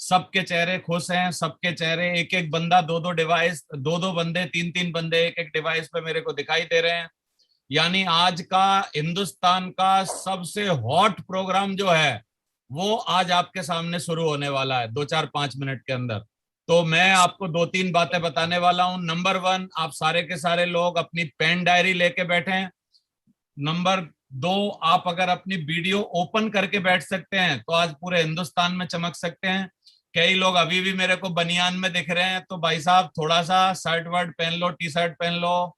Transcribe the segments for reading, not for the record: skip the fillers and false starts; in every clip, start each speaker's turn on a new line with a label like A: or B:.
A: सबके चेहरे खुश हैं, सबके चेहरे, एक एक बंदा, दो दो डिवाइस, दो दो बंदे, तीन तीन बंदे एक एक डिवाइस पे मेरे को दिखाई दे रहे हैं। यानी आज का हिंदुस्तान का सबसे हॉट प्रोग्राम जो है वो आज आपके सामने शुरू होने वाला है 2-4-5 मिनट के अंदर। तो मैं आपको दो तीन बातें बताने वाला हूं। नंबर वन, आप सारे के सारे लोग अपनी पेन डायरी लेके बैठे। नंबर दो, आप अगर अपनी वीडियो ओपन करके बैठ सकते हैं तो आज पूरे हिंदुस्तान में चमक सकते हैं। कई लोग अभी भी मेरे को बनियान में दिख रहे हैं, तो भाई साहब थोड़ा सा शर्ट वर्ट पहन लो, टी शर्ट पहन लो,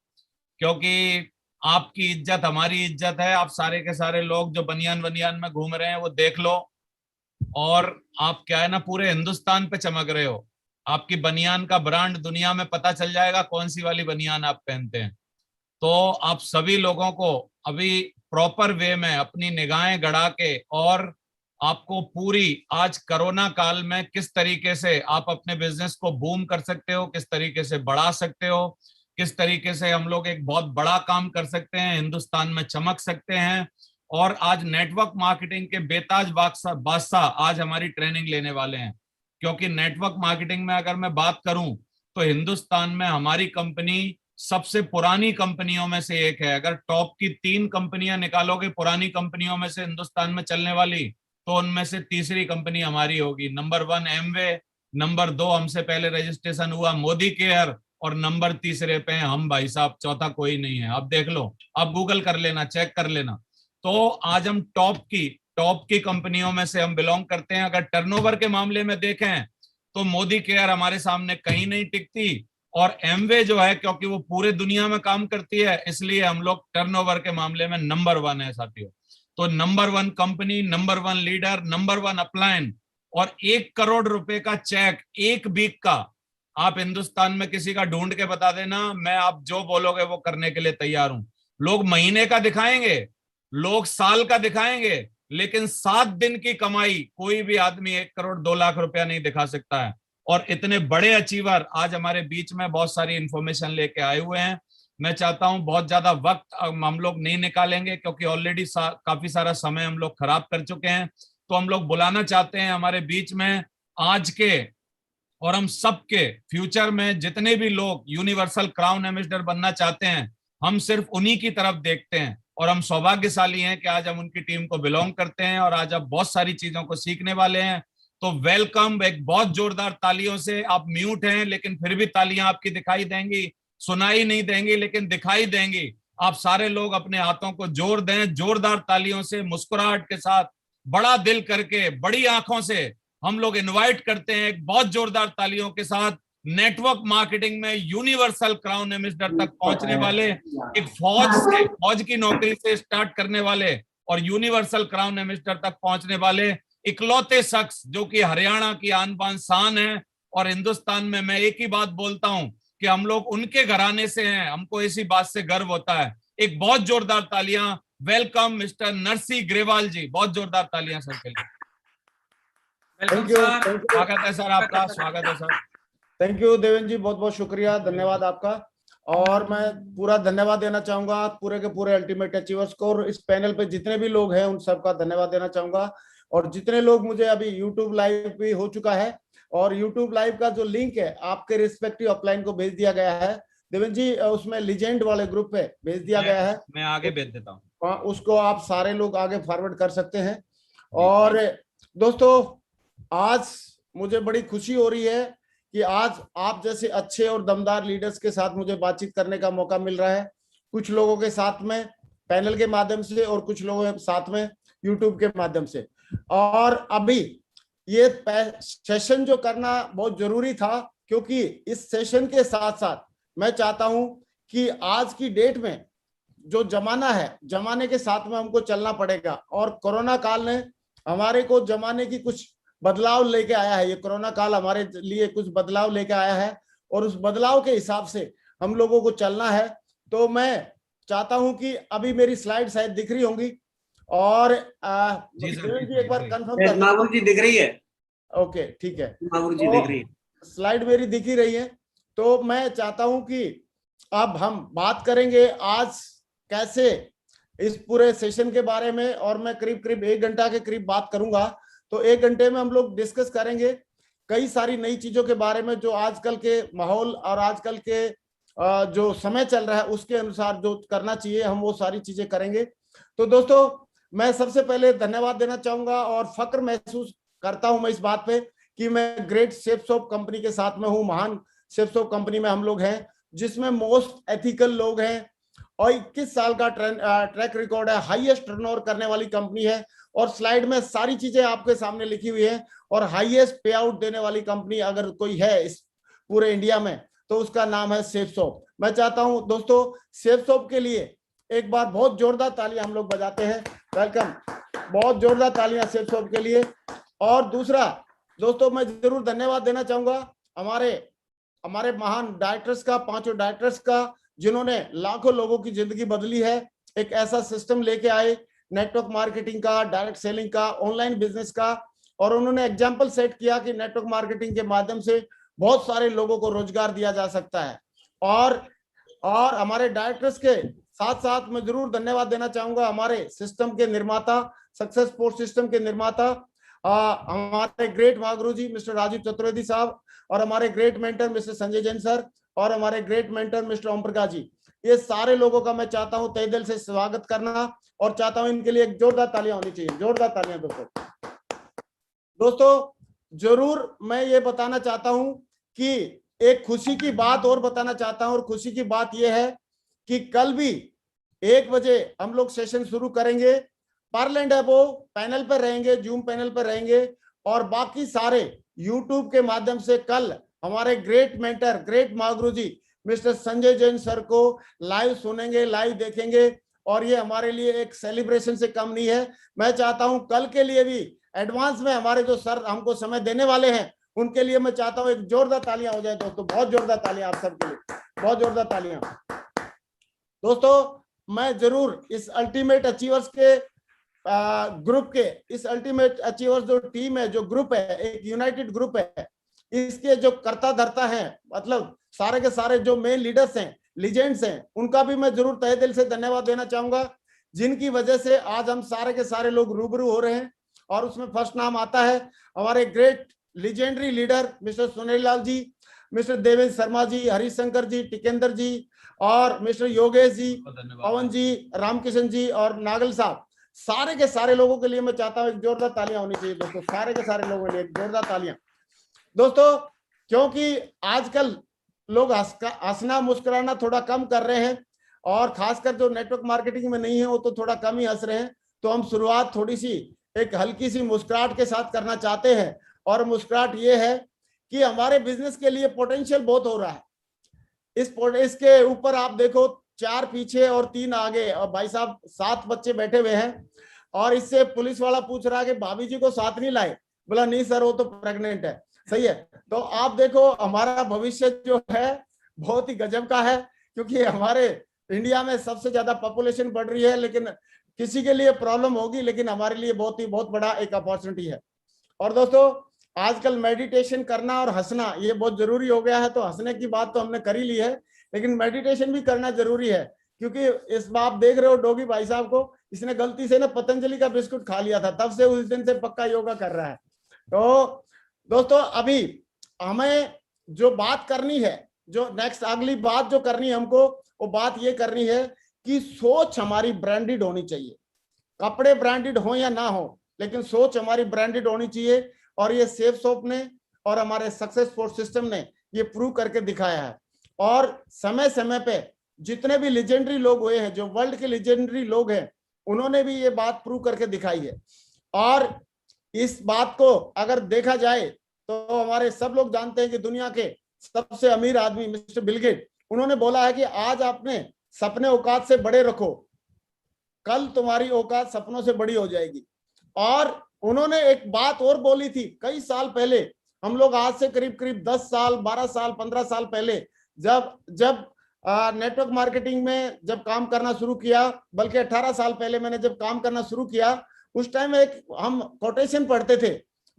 A: क्योंकि आपकी इज्जत हमारी इज्जत है। आप सारे के सारे लोग जो बनियान बनियान में घूम रहे हैं वो देख लो। और आप क्या है ना, पूरे हिंदुस्तान पे चमक रहे हो। आपकी बनियान का ब्रांड दुनिया में पता चल जाएगा कौन सी वाली बनियान आप पहनते हैं। तो आप सभी लोगों को अभी प्रॉपर वे में अपनी निगाहें गड़ा के, और आपको पूरी आज कोरोना काल में किस तरीके से आप अपने बिजनेस को बूम कर सकते हो, किस तरीके से बढ़ा सकते हो, किस तरीके से हम लोग एक बहुत बड़ा काम कर सकते हैं, हिंदुस्तान में चमक सकते हैं। और आज नेटवर्क मार्केटिंग के बेताज बादशाह आज हमारी ट्रेनिंग लेने वाले हैं। क्योंकि नेटवर्क मार्केटिंग में अगर मैं बात करूं तो हिंदुस्तान में हमारी कंपनी सबसे पुरानी कंपनियों में से एक है। अगर टॉप की 3 कंपनियां निकालोगे पुरानी कंपनियों में से हिंदुस्तान में चलने वाली, तो उनमें से तीसरी कंपनी हमारी होगी। नंबर 1 एमवे, नंबर 2 हमसे पहले रजिस्ट्रेशन हुआ मोदी केयर, और नंबर तीसरे पे हम भाई साहब, चौथा कोई नहीं है। आप देख लो, आप गूगल कर लेना, चेक कर लेना। तो आज हम टॉप की कंपनियों में से हम बिलोंग करते हैं। अगर टर्नओवर के मामले में देखें तो मोदी केयर हमारे सामने कहीं नहीं टिकती, और एमवे जो है, क्योंकि वो पूरे दुनिया में काम करती है, इसलिए हम लोग टर्नओवर के मामले में नंबर 1 है साथियों। तो number 1 company, number 1 leader, number 1 अपलायन, और 1 करोड़ रुपए का चेक एक वीक का। आप हिंदुस्तान में किसी का ढूंढ के बता देना, मैं आप जो बोलोगे वो करने के लिए तैयार हूं। लोग महीने का दिखाएंगे, लोग साल का दिखाएंगे, लेकिन 7 दिन की कमाई कोई भी आदमी 1 करोड़ 2 लाख रुपया नहीं दिखा सकता है। और इतने बड़े अचीवर आज हमारे बीच में बहुत सारी इंफॉर्मेशन लेके आए हुए हैं। मैं चाहता हूं बहुत ज्यादा वक्त हम लोग नहीं निकालेंगे, क्योंकि ऑलरेडी काफी सारा समय हम लोग खराब कर चुके हैं। तो हम लोग बुलाना चाहते हैं हमारे बीच में आज के और हम सबके फ्यूचर में जितने भी लोग यूनिवर्सल क्राउन एम्बेसडर बनना चाहते हैं, हम सिर्फ उन्हीं की तरफ देखते हैं। और हम सौभाग्यशाली हैं कि आज हम उनकी टीम को बिलोंग करते हैं, और आज आप बहुत सारी चीजों को सीखने वाले हैं। तो वेलकम, एक बहुत जोरदार तालियों से। आप म्यूट हैं लेकिन फिर भी तालियां आपकी दिखाई देंगी, सुनाई नहीं देंगी लेकिन दिखाई देंगी। आप सारे लोग अपने हाथों को जोर दें, जोरदार तालियों से, मुस्कुराहट के साथ, बड़ा दिल करके, बड़ी आंखों से हम लोग इनवाइट करते हैं एक बहुत जोरदार तालियों के साथ नेटवर्क मार्केटिंग में यूनिवर्सल क्राउन एम्बेसडर तक पहुंचने वाले, एक फौज की नौकरी से स्टार्ट करने वाले और यूनिवर्सल क्राउन एम्बेसडर तक पहुंचने वाले इकलौते शख्स, जो कि हरियाणा की आन बान शान है। और हिंदुस्तान में मैं एक ही बात बोलता हूं कि हम लोग उनके घराने से हैं, हमको इसी बात से गर्व होता है। एक बहुत जोरदार तालियां, वेलकम मिस्टर नरसी ग्रेवाल जी, बहुत जोरदार तालियां सर के लिए।
B: थैंक यू,
A: स्वागत है सर आपका, स्वागत है सर।
B: थैंक यू देवेंद्र जी, बहुत बहुत शुक्रिया, धन्यवाद आपका। और मैं पूरा धन्यवाद देना चाहूंगा पूरे के पूरे अल्टीमेट अचीवर्स को, और इस पैनल पे जितने भी लोग हैं उन सबका धन्यवाद देना चाहूंगा। और जितने लोग मुझे अभी यूट्यूब लाइव भी हो चुका है, और यूट्यूब लाइव का जो लिंक है आपके रिस्पेक्टिव अपलाइन को भेज दिया गया है देवेंद्र जी, उसमें लीजेंड वाले ग्रुप पे भेज दिया गया है।
A: मैं आगे भेज देता हूँ,
B: उसको आप सारे लोग आगे फॉरवर्ड कर सकते हैं। और दोस्तों, आज मुझे बड़ी खुशी हो रही है कि आज आप जैसे अच्छे और दमदार लीडर्स के साथ मुझे बातचीत करने का मौका मिल रहा है। कुछ लोगों के साथ में पैनल के माध्यम से, और कुछ लोगों के साथ में यूट्यूब के माध्यम से। और अभी ये सेशन जो करना बहुत जरूरी था, क्योंकि इस सेशन के साथ साथ मैं चाहता हूं कि आज की डेट में जो जमाना है, जमाने के साथ में हमको चलना पड़ेगा। और कोरोना काल ने हमारे को जमाने की कुछ बदलाव लेके आया है। ये कोरोना काल हमारे लिए कुछ बदलाव लेके आया है, और उस बदलाव के हिसाब से हम लोगों को चलना है। तो मैं चाहता हूं कि अभी मेरी स्लाइड शायद दिख रही होंगी, और जी एक बार कंफर्म कर
C: मामूर जी दिख रही है।
B: ओके, ठीक है,
C: मामूर जी दिख रही है,
B: स्लाइड मेरी दिख ही रही है। तो मैं चाहता हूं कि अब हम बात करेंगे आज कैसे इस पूरे सेशन के बारे में, और मैं करीब करीब 1 घंटा के करीब बात करूंगा। तो 1 घंटे में हम लोग डिस्कस करेंगे कई सारी नई चीजों के बारे में जो आजकल के माहौल और आजकल के जो समय चल रहा है उसके अनुसार जो करना चाहिए हम वो सारी चीजें करेंगे। तो दोस्तों मैं सबसे पहले धन्यवाद देना चाहूंगा और फक्र महसूस करता हूं मैं इस बात पे कि मैं ग्रेट शेफसॉप कंपनी के साथ में हूं। महान शेफसॉप कंपनी में हम लोग हैं जिसमें मोस्ट एथिकल लोग हैं और 21 साल का ट्रैक रिकॉर्ड है, हाईएस्ट टर्नओवर करने वाली कंपनी है और स्लाइड में सारी चीजें आपके सामने लिखी हुई है। और हाईएस्ट पे आउट देने वाली कंपनी अगर कोई है इस पूरे इंडिया में तो उसका नाम है शेफसॉप। मैं चाहता हूं दोस्तों शेफसॉप के लिए एक बार बहुत जोरदार तालियां हम लोग बजाते हैं। वेलकम, बहुत जोरदार तालियां शेफसॉप के लिए। और दूसरा दोस्तों मैं जरूर धन्यवाद देना चाहूंगा हमारे महान डायरेक्टर्स का, 5 डायरेक्टर्स का, जिन्होंने लाखों लोगों की जिंदगी बदली है। एक ऐसा सिस्टम लेके आए नेटवर्क मार्केटिंग का, डायरेक्ट सेलिंग का, ऑनलाइन बिजनेस का, और उन्होंने एग्जाम्पल सेट किया कि नेटवर्क मार्केटिंग के माध्यम से बहुत सारे लोगों को रोजगार दिया जा सकता है। और हमारे डायरेक्टर्स के साथ साथ मैं जरूर धन्यवाद देना चाहूंगा हमारे सिस्टम के निर्माता, सक्सेस स्पोर्ट सिस्टम के निर्माता, हमारे ग्रेट महागुरु जी मिस्टर राजीव चतुर्वेदी साहब, और हमारे great mentor mister Sanjay Jain sir, और हमारे great mentor mister Om Prakash ji. ये सारे लोगों का मैं चाहता हूं तहे दिल से स्वागत करना और चाहता हूं इनके लिए एक जोरदार तालियां होनी चाहिए। जोरदार तालियां दोस्तों जरूर मैं ये बताना चाहता हूं कि एक खुशी की बात और बताना चाहता हूं, और खुशी की बात यह है कि कल भी 1 बजे हम लोग सेशन शुरू करेंगे। पार्लैंड एबो पैनल पर रहेंगे, जूम पैनल पर रहेंगे, और बाकी सारे यूट्यूब के माध्यम से कल हमारे ग्रेट मेंटर, ग्रेट महागुरु जी मिस्टर संजय जैन सर को लाइव सुनेंगे, लाइव देखेंगे, और ये हमारे लिए एक सेलिब्रेशन से कम नहीं है। मैं चाहता हूं कल के लिए भी एडवांस में हमारे जो सर हमको समय देने वाले हैं उनके लिए मैं चाहता हूं एक जोरदार तालियां हो जाए दोस्तों, बहुत जोरदार तालियां आप सबके लिए, बहुत जोरदार तालियां। दोस्तों मैं जरूर इस अल्टीमेट अचीवर्स के ग्रुप के, इस अल्टीमेट अचीवर्स जो टीम है, जो ग्रुप है, एक यूनाइटेड ग्रुप है, इसके जो कर्ता धर्ता हैं, मतलब सारे के सारे जो मेन लीडर्स हैं, लीजेंड्स हैं, उनका भी मैं जरूर तहे दिल से धन्यवाद देना चाहूंगा, जिनकी वजह से आज हम सारे के सारे लोग रूबरू हो रहे हैं। और उसमें फर्स्ट नाम आता है हमारे great legendary leader mister Sunil Lal ji, mister Devendra Sharma ji, Harishankar ji, Tikendra ji, और मिस्टर योगेश जी, पवन जी, रामकिशन जी और नागल साहब। सारे के सारे लोगों के लिए मैं चाहता हूं एक जोरदार तालियां होनी चाहिए दोस्तों, सारे के सारे लोगों के लिए जोरदार तालियां दोस्तों, क्योंकि आजकल लोग हंसना मुस्कुराना थोड़ा कम कर रहे हैं, और खासकर जो नेटवर्क मार्केटिंग में नहीं है वो तो थोड़ा कम ही हंस रहे हैं। तो हम शुरुआत थोड़ी सी एक हल्की सी मुस्कुराहट के साथ करना चाहते हैं, और मुस्कुराहट ये है कि हमारे बिजनेस के लिए पोटेंशियल बहुत हो रहा है। इसके ऊपर आप देखो 4 पीछे और 3 आगे, और भाई साहब 7 बच्चे बैठे हुए हैं, और इससे पुलिस वाला पूछ रहा है कि भाभी जी को साथ नहीं लाए, बोला नहीं सर वो तो प्रेग्नेंट है। सही है, तो आप देखो हमारा भविष्य जो है बहुत ही गजब का है, क्योंकि हमारे इंडिया में सबसे ज्यादा पॉपुलेशन बढ़ रही है, लेकिन किसी के लिए प्रॉब्लम होगी, लेकिन हमारे लिए बहुत बड़ा एक अपॉर्चुनिटी है। और दोस्तों आजकल मेडिटेशन करना और हंसना ये बहुत जरूरी हो गया है। तो हंसने की बात तो हमने कर ही ली है, लेकिन मेडिटेशन भी करना जरूरी है, क्योंकि इस बार आप देख रहे हो डोगी भाई साहब को, इसने गलती से ना पतंजलि का बिस्कुट खा लिया था, तब से उस दिन से पक्का योगा कर रहा है। तो दोस्तों अभी हमें जो बात करनी है, जो नेक्स्ट अगली बात जो करनी है हमको, वो बात ये करनी है कि सोच हमारी ब्रांडेड होनी चाहिए। कपड़े ब्रांडेड हो या ना हो, लेकिन सोच हमारी ब्रांडेड होनी चाहिए, और ये शेफसॉप ने और हमारे सक्सेस स्पोर्ट सिस्टम ने ये प्रूव करके दिखाया है। और समय समय पे जितने भी लेजेंडरी लोग हुए हैं, जो वर्ल्ड के लेजेंडरी लोग हैं, उन्होंने भी ये बात प्रूव करके दिखाई है। और इस बात को अगर देखा जाए तो हमारे सब लोग जानते हैं कि दुनिया के सबसे अमीर आदमी मिस्टर बिल गेट, उन्होंने बोला है कि आज आपने सपने औकात से बड़े रखो, कल तुम्हारी औकात सपनों से बड़ी हो जाएगी। और उन्होंने एक बात और बोली थी कई साल पहले, हम लोग आज से करीब करीब 10 साल 12 साल 15 साल पहले जब नेटवर्क मार्केटिंग में जब काम करना शुरू किया, बल्कि 18 साल पहले मैंने जब काम करना शुरू किया, उस टाइम एक हम कोटेशन पढ़ते थे,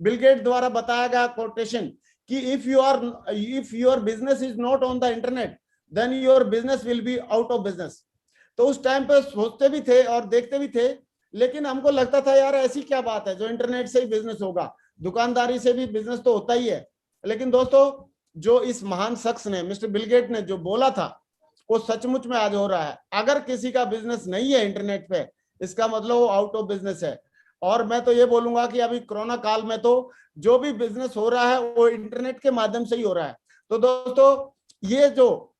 B: बिल गेट द्वारा बताया गया कोटेशन कि if your business is not on the internet then your business will be out of business. तो उस टाइम पे सोचते भी थे और देखते भी थे, लेकिन हमको लगता था यार ऐसी क्या बात है जो इंटरनेट से ही बिजनेस होगा, दुकानदारी से भी बिजनेस तो होता ही है, लेकिन दोस्तों जो इस महान शख्स ने, मिस्टर बिल गेट ने जो बोला था, वो सचमुच में आज हो रहा है। अगर किसी का बिजनेस नहीं है इंटरनेट पे, इसका मतलब वो आउट ऑफ बिजनेस है। और मैं तो ये बोलूंगा कि अभी कोरोना काल में तो जो भी बिजनेस हो रहा है वो इंटरनेट के माध्यम से ही हो रहा है। तो दोस्तों ये जो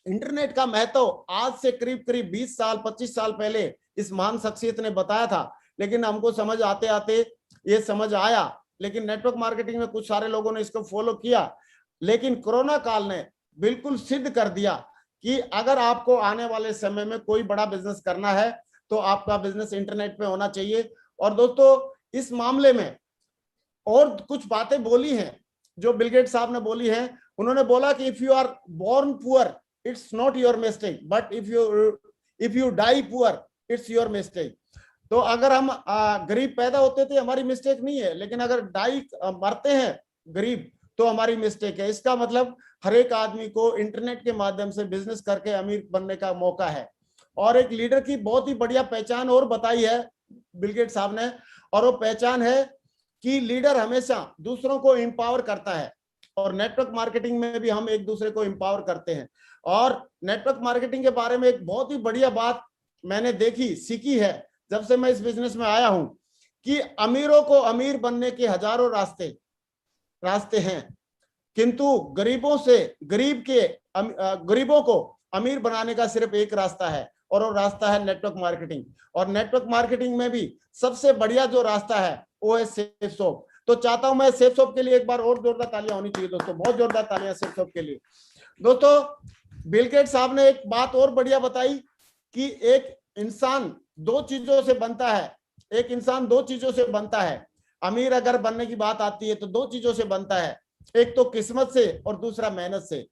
B: इंटरनेट का महत्व आज से करीब करीब 20 साल 25 साल पहले इस महान शख्सियत ने बताया था, लेकिन हमको समझ आते आते ये समझ आया, लेकिन नेटवर्क मार्केटिंग में कुछ सारे लोगों ने इसको फॉलो किया। लेकिन कोरोना काल ने बिल्कुल सिद्ध कर दिया कि अगर आपको आने वाले समय में कोई बड़ा बिजनेस करना है तो आपका बिजनेस इंटरनेट पे होना चाहिए। और दोस्तों इस मामले में और कुछ बातें बोली हैं जो बिल गेट्स साहब ने बोली हैं। उन्होंने बोला कि if you are born poor it's not your mistake, but if you die poor it's your mistake. तो अगर हम गरीब पैदा होते थे हमारी मिस्टेक नहीं है, लेकिन अगर डाई मरते हैं गरीब तो हमारी मिस्टेक है। इसका मतलब हर एक आदमी को इंटरनेट के माध्यम से बिजनेस करके अमीर बनने का मौका है। और एक लीडर की बहुत ही बढ़िया पहचान और बताई है बिल गेट्स साहब ने, और वो पहचान है कि लीडर हमेशा दूसरों को एम्पावर करता है। और नेटवर्क मार्केटिंग में भी हम एक दूसरे को एम्पावर करते हैं। और नेटवर्क मार्केटिंग के बारे में एक बहुत ही बढ़िया बात मैंने देखी सीखी है जब से मैं इस बिजनेस में आया हूं, कि अमीरों को अमीर बनने के हजारों रास्ते हैं, किंतु गरीबों को अमीर बनाने का सिर्फ एक रास्ता है, और वो रास्ता है नेटवर्क मार्केटिंग। और नेटवर्क मार्केटिंग में भी सबसे बढ़िया जो रास्ता है वो है सेफ शॉप। तो चाहता हूं मैं सेफ शॉप के लिए एक बार और जोरदार तालियां होनी चाहिए दोस्तों, बहुत जोरदार तालियां सेफ शॉप के लिए। दोस्तों बिल गेट्स साहब ने एक बात और बढ़िया बताई कि एक इंसान दो चीजों से बनता है। अमीर अगर बनने की बात आती है तो दो चीजों से बनता है, एक तो किस्मत से और दूसरा मेहनत से।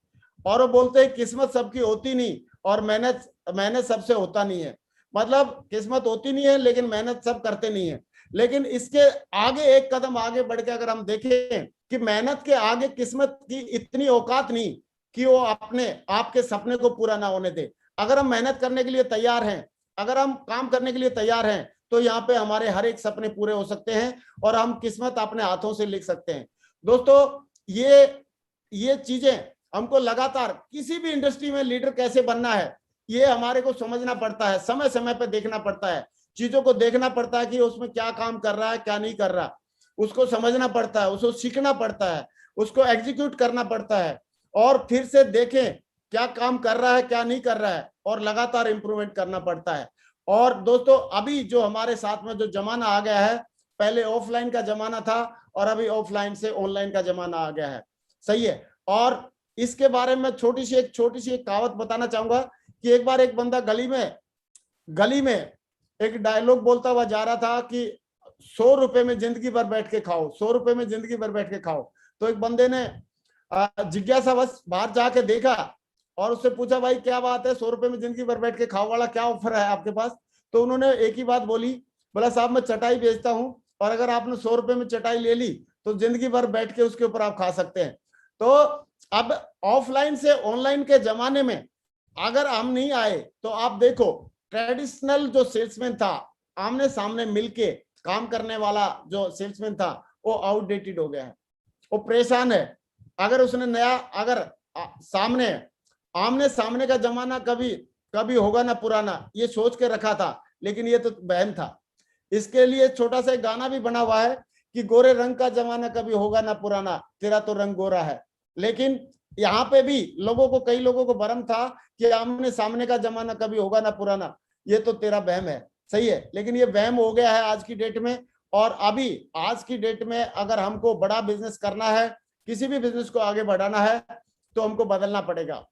B: और वो बोलते हैं किस्मत सबकी होती नहीं और मेहनत सबसे होता नहीं है। मतलब किस्मत होती नहीं है लेकिन मेहनत सब करते नहीं है। लेकिन इसके आगे एक कदम आगे बढ़ के अगर हम देखें कि मेहनत के आगे किस्मत की इतनी औकात नहीं कि वो अपने आपके सपने को पूरा ना होने दे। अगर हम मेहनत करने के लिए तैयार हैं, अगर हम काम करने के लिए तैयार हैं, तो यहाँ पे हमारे हर एक सपने पूरे हो सकते हैं और हम किस्मत अपने हाथों से लिख सकते हैं। दोस्तों ये चीजें हमको लगातार किसी भी इंडस्ट्री में लीडर कैसे बनना है ये हमारे को समझना पड़ता है, समय समय पे देखना पड़ता है, चीजों को देखना पड़ता है कि उसमें क्या काम कर रहा है क्या नहीं कर रहा, उसको समझना पड़ता है, उसको सीखना पड़ता है, उसको एग्जीक्यूट करना पड़ता है, और फिर से देखें क्या काम कर रहा है क्या नहीं कर रहा है, और लगातार इंप्रूवमेंट करना पड़ता है। और दोस्तों अभी जो हमारे साथ में जो जमाना आ गया है, पहले ऑफलाइन का जमाना था और अभी ऑफलाइन से ऑनलाइन का जमाना आ गया है, सही है। और इसके बारे में छोटी सी एक कहावत बताना चाहूंगा कि एक बार एक बंदा गली में एक डायलॉग बोलता हुआ जा रहा था कि 100 रुपए में जिंदगी भर बैठ के खाओ, 100 रुपए में जिंदगी भर बैठ के खाओ। तो एक बंदे ने जिज्ञासावश बाहर जाके देखा और उससे पूछा भाई क्या बात है, 100 रुपए में जिंदगी भर बैठ के खाओ वाला क्या ऑफर है आपके पास। तो उन्होंने एक ही बात बोली, बोला साहब मैं चटाई बेचता हूं और अगर आपने 100 रुपए में चटाई ले ली तो जिंदगी भर बैठ के उसके ऊपर आप खा सकते हैं। तो अब ऑफलाइन से ऑनलाइन के जमाने में अगर हम नहीं आए तो आप देखो ट्रेडिशनल जो सेल्समैन था, आमने सामने मिलके काम करने वाला जो सेल्समैन था, वो आउटडेटेड हो गया है, वो परेशान है। अगर उसने नया आमने सामने का जमाना कभी होगा ना पुराना, ये सोच के रखा था, लेकिन ये तो बहम था। इसके लिए छोटा सा एक गाना भी बना हुआ है कि गोरे रंग का जमाना कभी होगा ना पुराना, तेरा तो रंग गोरा है। लेकिन यहाँ पे भी कई लोगों को भ्रम था कि आमने सामने का जमाना कभी होगा ना पुराना, ये तो तेरा वहम है, सही है। लेकिन ये वहम हो गया है आज की डेट में। और अभी आज की डेट में अगर हमको बड़ा बिजनेस करना है, किसी भी बिजनेस को आगे बढ़ाना है, तो हमको बदलना पड़ेगा।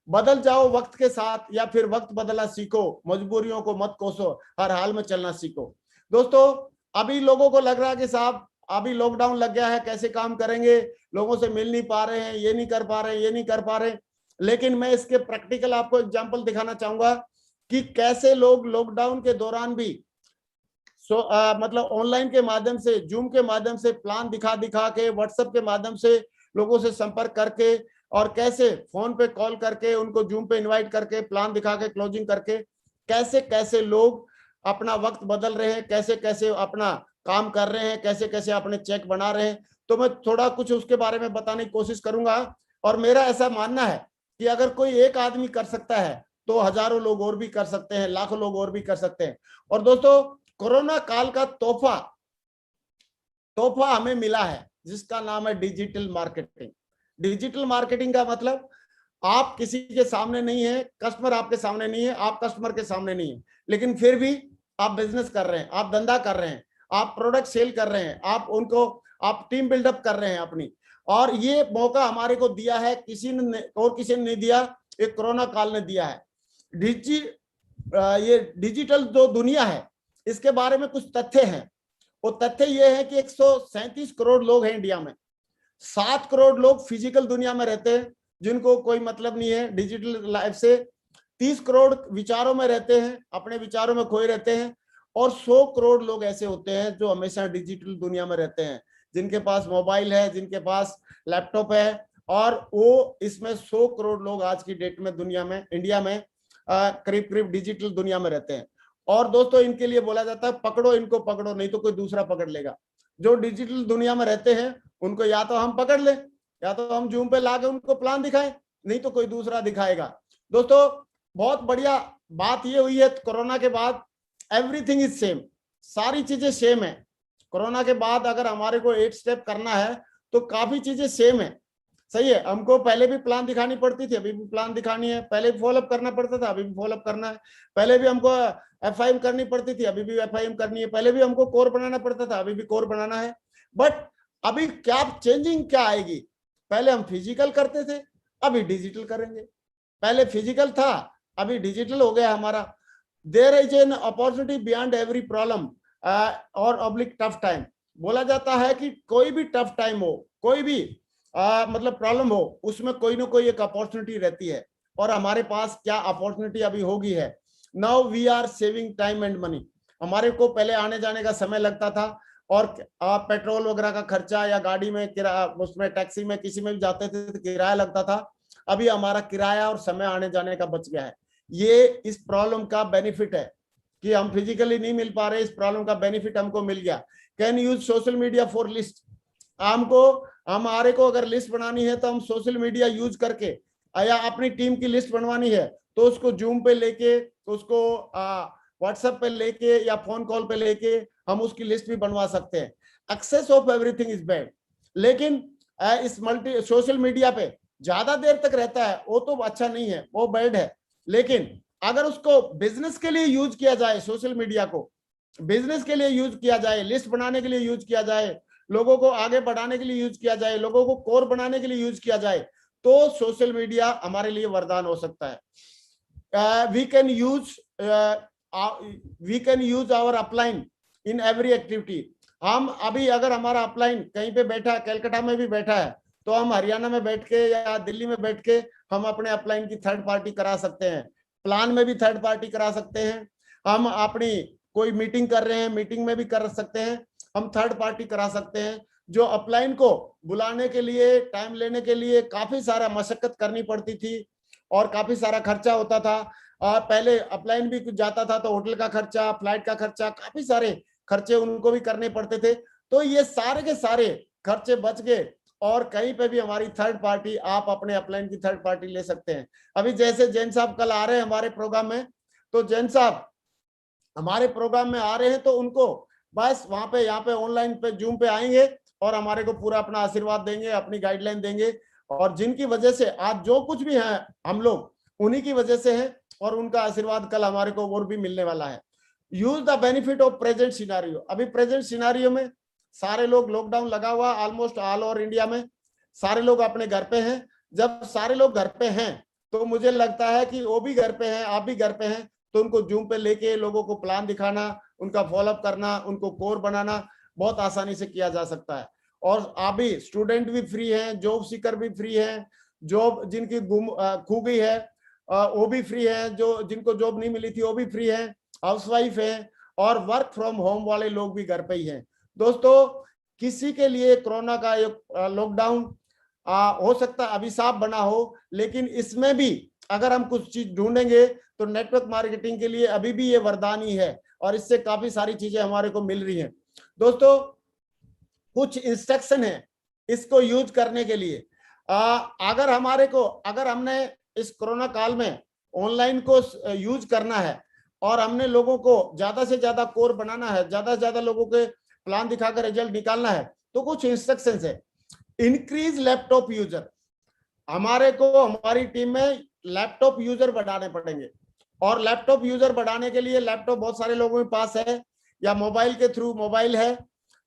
B: बदल जाओ वक्त के साथ, या फिर वक्त बदलना सीखो, मजबूरियों को मत कोसो, हर हाल में चलना सीखो। दोस्तों अभी लोगों को लग रहा है कि साहब अभी लॉकडाउन लग गया है, कैसे काम करेंगे, लोगों से मिल नहीं पा रहे हैं, ये नहीं कर पा रहे। लेकिन मैं इसके प्रैक्टिकल आपको एग्जांपल दिखाना चाहूंगा कि कैसे लोग लॉकडाउन के दौरान भी मतलब ऑनलाइन के माध्यम से, जूम के माध्यम से प्लान दिखा के, व्हाट्सएप के माध्यम से लोगों से संपर्क करके, और कैसे फोन पे कॉल करके उनको जूम पे इनवाइट करके, प्लान दिखा के, क्लोजिंग करके, कैसे लोग अपना वक्त बदल रहे हैं, कैसे अपना काम कर रहे हैं, कैसे अपने चेक बना रहे हैं। तो मैं थोड़ा कुछ उसके बारे में बताने की कोशिश करूंगा। और मेरा ऐसा मानना है कि अगर कोई एक आदमी कर सकता है तो हजारों लोग और भी कर सकते हैं, लाखों लोग और भी कर सकते हैं। और दोस्तों, कोरोना काल का तोहफा हमें मिला है जिसका नाम है डिजिटल मार्केटिंग। डिजिटल मार्केटिंग का मतलब आप किसी के सामने नहीं है, कस्टमर आपके सामने नहीं है, आप कस्टमर के सामने नहीं है, लेकिन फिर भी आप बिजनेस कर रहे हैं, आप धंधा कर रहे हैं, आप प्रोडक्ट सेल कर रहे हैं, आप टीम बिल्डअप कर रहे हैं अपनी। और ये मौका हमारे को दिया है, किसी ने नहीं दिया, एक कोरोना काल ने दिया है। ये डिजिटल जो दुनिया है इसके बारे में कुछ तथ्य हैं। वो तथ्य ये है कि 137 करोड़ लोग हैं इंडिया में। 7 करोड़ लोग फिजिकल दुनिया में रहते हैं जिनको कोई मतलब नहीं है डिजिटल लाइफ से। 30 करोड़ विचारों में रहते हैं, अपने विचारों में खोए रहते हैं। और 100 करोड़ लोग ऐसे होते हैं जो हमेशा डिजिटल दुनिया में रहते हैं, जिनके पास मोबाइल है, जिनके पास लैपटॉप है। और वो इसमें 100 करोड़ लोग आज की डेट में दुनिया में, इंडिया में करीब करीब डिजिटल दुनिया में रहते हैं। और दोस्तों, इनके लिए बोला जाता है पकड़ो इनको, पकड़ो नहीं तो कोई दूसरा पकड़ लेगा। जो डिजिटल दुनिया में रहते हैं उनको या तो हम पकड़ लें, या तो हम जूम पे लाके उनको प्लान दिखाएं, नहीं तो कोई दूसरा दिखाएगा। दोस्तों, बहुत बढ़िया बात ये हुई है कोरोना के बाद, एवरीथिंग इज सेम, सारी चीजें सेम है। कोरोना के बाद अगर हमारे को 8 स्टेप करना है तो काफी चीजें सेम है। सही है, हमको पहले भी प्लान दिखानी पड़ती थी, अभी भी प्लान दिखानी है। पहले भी फॉलोअप करना पड़ता था, अभी भी फॉलोअप करना है। पहले भी हमको FIM करनी पड़ती थी, अभी भी FIM करनी है। पहले भी हमको कोर बनाना पड़ता था, अभी भी कोर बनाना है। बट अभी क्या चेंजिंग क्या आएगी? पहले हम फिजिकल करते थे, अभी डिजिटल करेंगे। पहले फिजिकल था, अभी डिजिटल हो गया हमारा। There is an opportunity beyond every problem और ऑब्लिक टफ टाइम। बोला जाता है कि कोई भी टफ टाइम हो, कोई भी मतलब प्रॉब्लम हो, उसमें कोई ना कोई एक अपॉर्चुनिटी रहती है। और हमारे पास क्या अपॉर्चुनिटी अभी होगी है। Now we are saving time and money. हमारे को पहले आने जाने का समय लगता था, और पेट्रोल वगैरह का खर्चा, या गाड़ी में किराया, उसमें टैक्सी में किसी में भी जाते थे तो किराया लगता था। अभी हमारा किराया और समय आने जाने का बच गया है। ये इस प्रॉब्लम का बेनिफिट है कि हम फिजिकली नहीं मिल पा रहे, इस प्रॉब्लम का बेनिफिट हमको मिल गया। Can use social media for list. हमारे को अगर लिस्ट बनानी है तो हम सोशल मीडिया यूज करके, या अपनी टीम की लिस्ट बनवानी है तो उसको जूम पे लेके, उसको व्हाट्सएप पे लेके, या फोन कॉल पे लेके हम उसकी लिस्ट भी बनवा सकते हैं। Excess of everything is bad. लेकिन इस सोशल मीडिया पे ज्यादा देर तक रहता है वो तो अच्छा नहीं है, वो बैड है। लेकिन अगर उसको बिजनेस के लिए यूज किया जाए, सोशल मीडिया को बिजनेस के लिए यूज किया जाए, लिस्ट बनाने के लिए यूज किया जाए, लोगों को आगे बढ़ाने के लिए यूज किया जाए, लोगों को कोर बनाने के लिए यूज किया जाए, तो सोशल मीडिया हमारे लिए वरदान हो सकता है। We can use our upline in every activity. हम अभी अगर हमारा अपलाइन कहीं पे बैठा है, कलकत्ता में भी बैठा है, तो हम हरियाणा में बैठ के या दिल्ली में बैठ के हम अपने अपलाइन की थर्ड पार्टी करा सकते हैं। प्लान में भी थर्ड पार्टी करा सकते हैं। हम अपनी कोई मीटिंग कर रहे हैं, मीटिंग में भी कर सकते हैं, हम थर्ड पार्टी करा सकते हैं। जो अपलाइन को बुलाने के लिए, टाइम लेने के लिए काफी सारा मशक्कत करनी पड़ती थी और काफी सारा खर्चा होता था। और पहले अपलाइन भी कुछ जाता था तो होटल का खर्चा, फ्लाइट का खर्चा, काफी सारे खर्चे उनको भी करने पड़ते थे। तो ये सारे के सारे खर्चे बच गए, और कहीं पे भी हमारी थर्ड पार्टी, आप अपने अपलाइन की थर्ड पार्टी ले सकते हैं। अभी जैसे जैन साहब कल आ रहे हैं हमारे प्रोग्राम में, तो जैन साहब हमारे प्रोग्राम में आ रहे हैं तो उनको बस वहां पे, यहाँ पे ऑनलाइन पे जूम पे आएंगे और हमारे को पूरा अपना आशीर्वाद देंगे, अपनी गाइडलाइन देंगे। और जिनकी वजह से आज जो कुछ भी है हम लोग, उन्हीं की वजह से है, और उनका आशीर्वाद कल हमारे को और भी मिलने वाला है। Use the benefit of present scenario. अभी प्रेजेंट सिनारियो में सारे लोग, लॉकडाउन लगा हुआ ऑलमोस्ट ऑल ओवर इंडिया में, सारे लोग अपने घर पे हैं। जब सारे लोग घर पे हैं तो मुझे लगता है कि वो भी घर पे हैं, आप भी घर पे हैं, तो उनको जूम पे लेके लोगों को प्लान दिखाना, उनका फॉलोअप करना, उनको कोर बनाना बहुत आसानी से किया जा सकता है। और अभी स्टूडेंट भी फ्री हैं, जॉब सीकर भी फ्री हैं, जॉब जिनकी खो गई है वो भी फ्री है, जो जिनको जॉब नहीं मिली थी वो भी फ्री है, हाउसवाइफ है, और वर्क फ्रॉम होम वाले लोग भी घर पे ही हैं। दोस्तों, किसी के लिए कोरोना का लॉकडाउन हो सकता है अभिशाप बना हो, लेकिन इसमें भी अगर हम कुछ चीज ढूंढेंगे तो नेटवर्क मार्केटिंग के लिए अभी भी ये वरदान ही है, और इससे काफी सारी चीजें हमारे को मिल रही हैं। दोस्तों, कुछ इंस्ट्रक्शन है इसको यूज करने के लिए। अगर हमने इस कोरोना काल में ऑनलाइन को यूज करना है और हमने लोगों को ज्यादा से ज्यादा कोर बनाना है, ज्यादा से ज्यादा लोगों के प्लान दिखाकर रिजल्ट निकालना है, तो कुछ इंस्ट्रक्शंस है। इंक्रीज लैपटॉप यूजर, हमारी टीम में लैपटॉप यूजर बढ़ाने पड़ेंगे। और लैपटॉप यूजर बढ़ाने के लिए लैपटॉप बहुत सारे लोगों के पास है या मोबाइल के थ्रू मोबाइल है।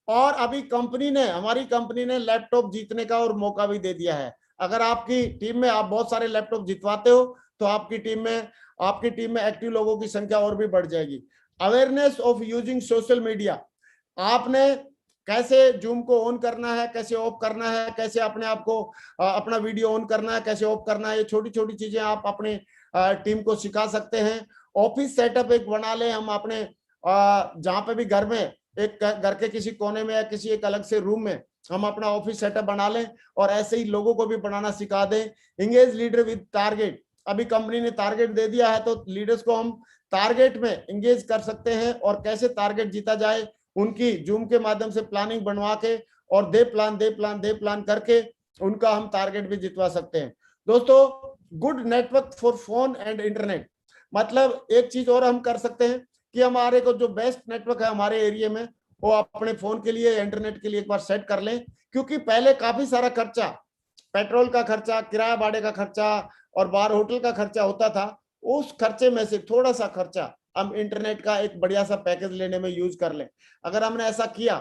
B: और अभी हमारी कंपनी ने लैपटॉप जीतने का और मौका भी दे दिया है। अगर आपकी टीम में आप बहुत सारे लैपटॉप जितवाते हो तो आपकी टीम में एक्टिव लोगों की संख्या और भी बढ़ जाएगी। Awareness of using social media, आपने कैसे जूम को ऑन करना है, कैसे ऑफ करना है, कैसे अपने आप को अपना वीडियो ऑन करना है, कैसे ऑफ करना है, ये छोटी छोटी चीजें आप अपने टीम को सिखा सकते हैं। ऑफिस सेटअप एक बना ले हम अपने, जहां पे भी घर में घर के किसी कोने में या किसी एक अलग से रूम में हम अपना ऑफिस सेटअप बना लें और ऐसे ही लोगों को भी बनाना सिखा दें। इंगेज लीडर विद टारगेट, अभी कंपनी ने टारगेट दे दिया है तो लीडर्स को हम टारगेट में इंगेज कर सकते हैं और कैसे टारगेट जीता जाए उनकी जूम के माध्यम से प्लानिंग बनवा के और दे प्लान करके उनका हम टारगेट भी जितवा सकते हैं। दोस्तों, good network for phone and internet, मतलब एक चीज और हम कर सकते हैं कि हमारे को जो बेस्ट नेटवर्क है हमारे एरिया में वो अपने फोन के लिए, इंटरनेट के लिए एक बार सेट कर लें। क्योंकि पहले काफी सारा खर्चा, पेट्रोल का खर्चा, किराया भाड़े का खर्चा और बार होटल का खर्चा होता था, उस खर्चे में से थोड़ा सा खर्चा हम इंटरनेट का एक बढ़िया सा पैकेज लेने में यूज कर लें। अगर हमने ऐसा किया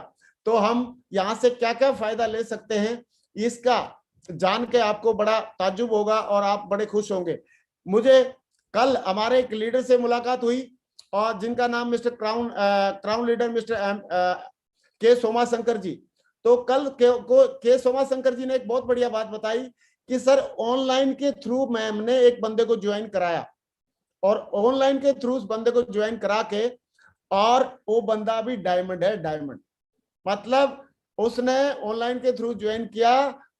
B: तो हम यहाँ से क्या क्या फायदा ले सकते हैं, इसका जान के आपको बड़ा ताज्जुब होगा और आप बड़े खुश होंगे। मुझे कल हमारे एक लीडर से मुलाकात हुई और जिनका नाम मिस्टर क्राउन लीडर मिस्टर के सोमा शंकर जी। तो कल के सोमा शंकर जी ने एक बहुत बढ़िया बात बताई कि सर ऑनलाइन के थ्रू हमने एक बंदे को ज्वाइन कराया और ऑनलाइन के थ्रू उस बंदे को ज्वाइन करा के और वो बंदा भी डायमंड है, डायमंड। मतलब उसने ऑनलाइन के थ्रू ज्वाइन किया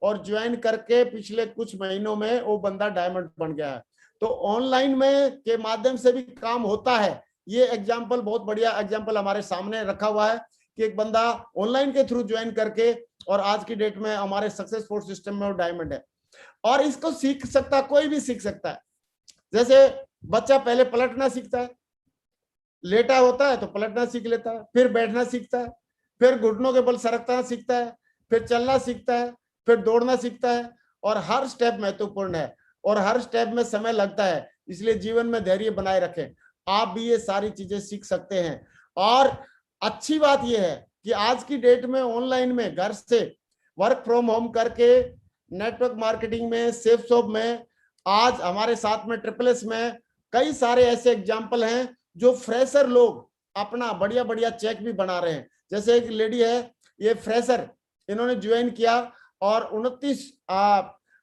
B: और ज्वाइन करके पिछले कुछ महीनों में वो बंदा डायमंड बन गया है। तो ऑनलाइन में के माध्यम से भी काम होता है। ये एग्जाम्पल, बहुत बढ़िया एग्जाम्पल हमारे सामने रखा हुआ है कि एक बंदा ऑनलाइन के थ्रू ज्वाइन करके और आज की डेट में हमारे सक्सेसफुल सिस्टम में वो डायमंड है। और इसको सीख सकता, कोई भी सीख सकता है। जैसे बच्चा पहले पलटना सीखता है, लेटा होता है तो पलटना सीख लेता है, फिर बैठना सीखता है, फिर घुटनों के बल सरकना सीखता है, फिर चलना सीखता है, फिर दौड़ना सीखता है। और हर स्टेप महत्वपूर्ण है और हर स्टेप में समय लगता है, इसलिए जीवन में धैर्य बनाए रखें। आप भी ये सारी चीजें सीख सकते हैं। और अच्छी बात यह है कि आज की डेट में ऑनलाइन में घर से वर्क फ्रॉम होम करके नेटवर्क मार्केटिंग में, सेफ शॉप में, आज हमारे साथ में ट्रिपल में कई सारे ऐसे एग्जाम्पल हैं जो फ्रेशर लोग अपना बढ़िया बढ़िया चेक भी बना रहे हैं। जैसे एक लेडी है, ये फ्रेशर, इन्होंने ज्वाइन किया और 29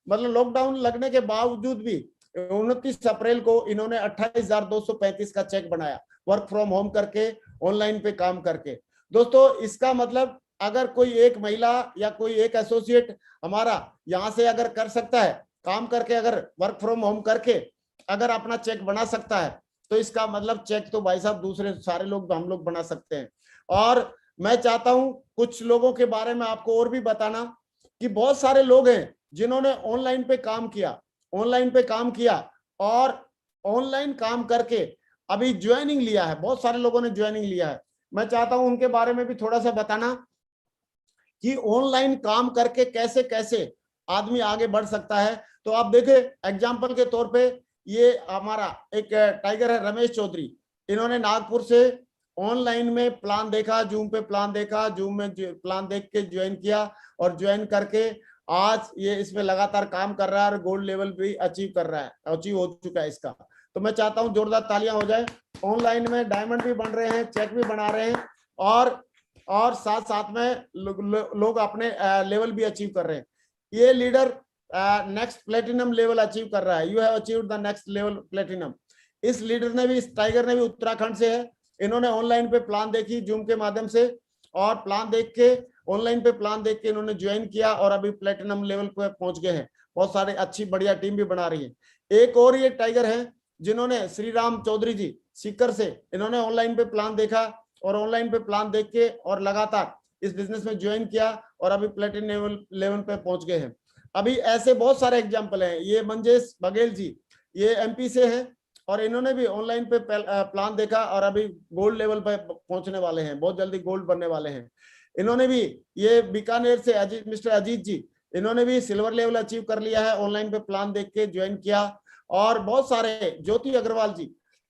B: मतलब लॉकडाउन लगने के बावजूद भी 29 अप्रैल को इन्होंने 28,235 का चेक बनाया, वर्क फ्रॉम होम करके, ऑनलाइन पे काम करके। दोस्तों, इसका मतलब अगर कोई एक महिला या कोई एक एसोसिएट हमारा यहाँ से अगर कर सकता है, काम करके, अगर वर्क फ्रॉम होम करके अगर अपना चेक बना सकता है, तो इसका मतलब चेक तो भाई साहब दूसरे सारे लोग, हम लोग बना सकते हैं। और मैं चाहता हूं कुछ लोगों के बारे में आपको और भी बताना कि बहुत सारे लोग हैं जिन्होंने ऑनलाइन पे काम किया और ऑनलाइन काम करके अभी ज्वाइनिंग लिया है। बहुत सारे लोगों ने ज्वाइनिंग लिया है। मैं चाहता हूं उनके बारे में भी थोड़ा सा बताना कि ऑनलाइन काम करके कैसे कैसे आदमी आगे बढ़ सकता है। तो आप देखें, एग्जाम्पल के तौर पे ये हमारा एक टाइगर है, रमेश चौधरी। इन्होंने नागपुर से ऑनलाइन में प्लान देखा, जूम पे प्लान देखा, जूम में प्लान देख के ज्वाइन किया और ज्वाइन करके आज ये इसमें लगातार काम कर रहा है और गोल्ड लेवल भी अचीव हो चुका है इसका। तो मैं चाहता हूं जोरदार तालियां हो जाए। ऑनलाइन में डायमंड भी बन रहे हैं, चेक भी बना रहे हैं और साथ साथ में लोग अपने लेवल भी अचीव कर रहे हैं। ये leader next platinum level achieve कर रहा है। You have achieved the next level platinum. इस लीडर ने भी, इस टाइगर ने भी उत्तराखंड से है। इन्होंने ऑनलाइन पे प्लान देखी जूम के माध्यम से और प्लान देख के, ऑनलाइन पे प्लान देख के इन्होंने ज्वाइन किया और अभी प्लेटिनम लेवल पे पहुंच गए हैं। बहुत सारे अच्छी बढ़िया टीम भी बना रही है। एक और ये टाइगर है जिन्होंने, श्री राम चौधरी जी सीकर से, इन्होंने ऑनलाइन पे प्लान देखा और ऑनलाइन पे प्लान देख के और लगातार इस बिजनेस में ज्वाइन किया और अभी प्लेटिनम लेवल पे पहुंच गए हैं। अभी ऐसे बहुत सारे एग्जाम्पल हैं। ये मंजेश बघेल जी, ये एमपी से हैं और इन्होंने भी ऑनलाइन पे प्लान देखा और अभी गोल्ड लेवल पे पहुंचने वाले हैं, बहुत जल्दी गोल्ड बनने वाले हैं। इन्होंने भी, ये बीकानेर से मिस्टर अजीत जी, इन्होंने भी सिल्वर लेवल अचीव कर लिया है, ऑनलाइन पे प्लान देख के ज्वाइन किया। और बहुत सारे, ज्योति अग्रवाल जी,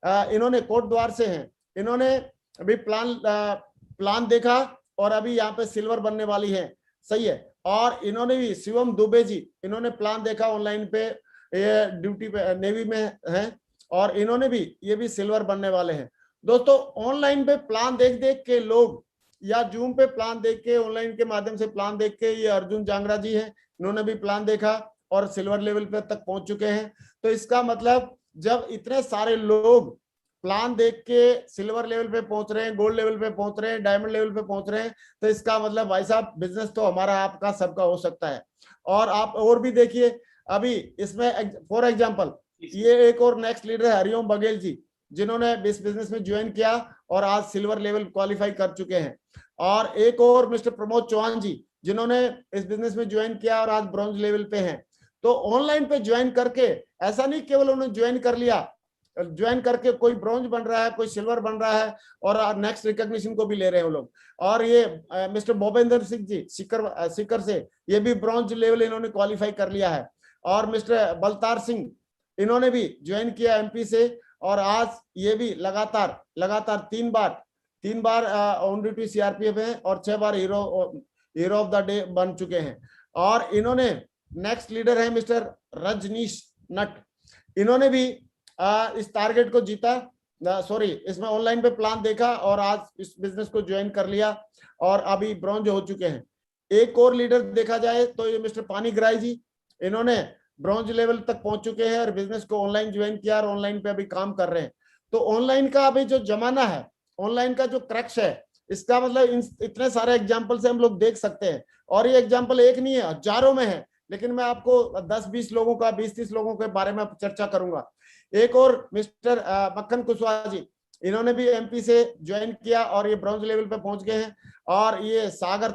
B: इन्होंने कोट द्वार से हैं, इन्होंने अभी प्लान देखा और अभी यहाँ पे सिल्वर बनने वाली है, सही है। और इन्होंने भी, शिवम दुबे जी, इन्होंने प्लान देखा ऑनलाइन पे, ये ड्यूटी पे नेवी में है और इन्होंने भी, ये भी सिल्वर बनने वाले हैं। दोस्तों ऑनलाइन पे प्लान देख देख के लोग, या जूम पे प्लान देख के, ऑनलाइन के माध्यम से प्लान देख के, ये अर्जुन जांगरा जी हैं, इन्होंने भी प्लान देखा और सिल्वर लेवल पे तक पहुंच चुके हैं। तो इसका मतलब जब इतने सारे लोग प्लान देख के सिल्वर लेवल पे पहुंच रहे हैं, गोल्ड लेवल पे पहुंच रहे हैं, डायमंड लेवल पे पहुंच रहे हैं, तो इसका मतलब भाई साहब बिजनेस तो हमारा आपका सबका हो सकता है। और आप और भी देखिए, अभी इसमें फॉर एग्जांपल ये एक और नेक्स्ट लीडर है हरिओम बघेल जी, जिन्होंने इस बिजनेस में ज्वाइन किया और आज सिल्वर लेवल क्वालिफाई कर चुके हैं। और एक और मिस्टर प्रमोद चौहान जी, जिन्होंने इस बिजनेस में ज्वाइन किया और आज ब्रॉन्ज लेवल पे हैं। तो ऑनलाइन पे ज्वाइन करके ऐसा नहीं केवल उन्होंने ज्वाइन कर लिया, ज्वाइन करके कोई ब्रॉन्ज बन रहा है, कोई सिल्वर बन रहा है और नेक्स्ट रिकॉग्निशन को भी ले रहे हैं वो लोग। और ये मिस्टर भूपेंद्र सिंह जी सीकर से, ये भी ब्रॉन्ज लेवल इन्होंने क्वालिफाई कर लिया है। और मिस्टर बलतार सिंह, इन्होंने भी ज्वाइन किया एमपी से और आज ये भी लगातार तीन बार ऑन ड्यूटी सीआरपीएफ है और 6 बार हीरो ऑफ द डे बन चुके हैं। और इन्होंने, नेक्स्ट लीडर है मिस्टर रजनीश नट, इन्होंने भी इस टारगेट को जीता, इसमें ऑनलाइन पे प्लान देखा और आज इस बिजनेस को ज्वाइन कर लिया और अभी ब्रॉन्ज हो चुके हैं। एक और लीडर देखा जाए तो ये मिस्टर पानीग्राही जी, इन्होंने ब्रॉन्ज लेवल तक पहुंच चुके हैं और बिजनेस को ऑनलाइन ज्वाइन किया और ऑनलाइन पे अभी काम कर रहे हैं। तो ऑनलाइन का अभी जो जमाना है, ऑनलाइन का जो क्रैक्स है, इसका मतलब इतने सारे एग्जाम्पल से हम लोग देख सकते हैं। और ये एग्जाम्पल एक नहीं है, हजारों में है, लेकिन मैं आपको 10-20 लोगों का, 20-30 लोगों के बारे में चर्चा करूंगा। एक और मिस्टर मक्खन कुशवाहा जी, इन्होंने भी एमपी से ज्वाइन किया और ये ब्रॉन्ज लेवल पे पहुंच गए हैं। और ये सागर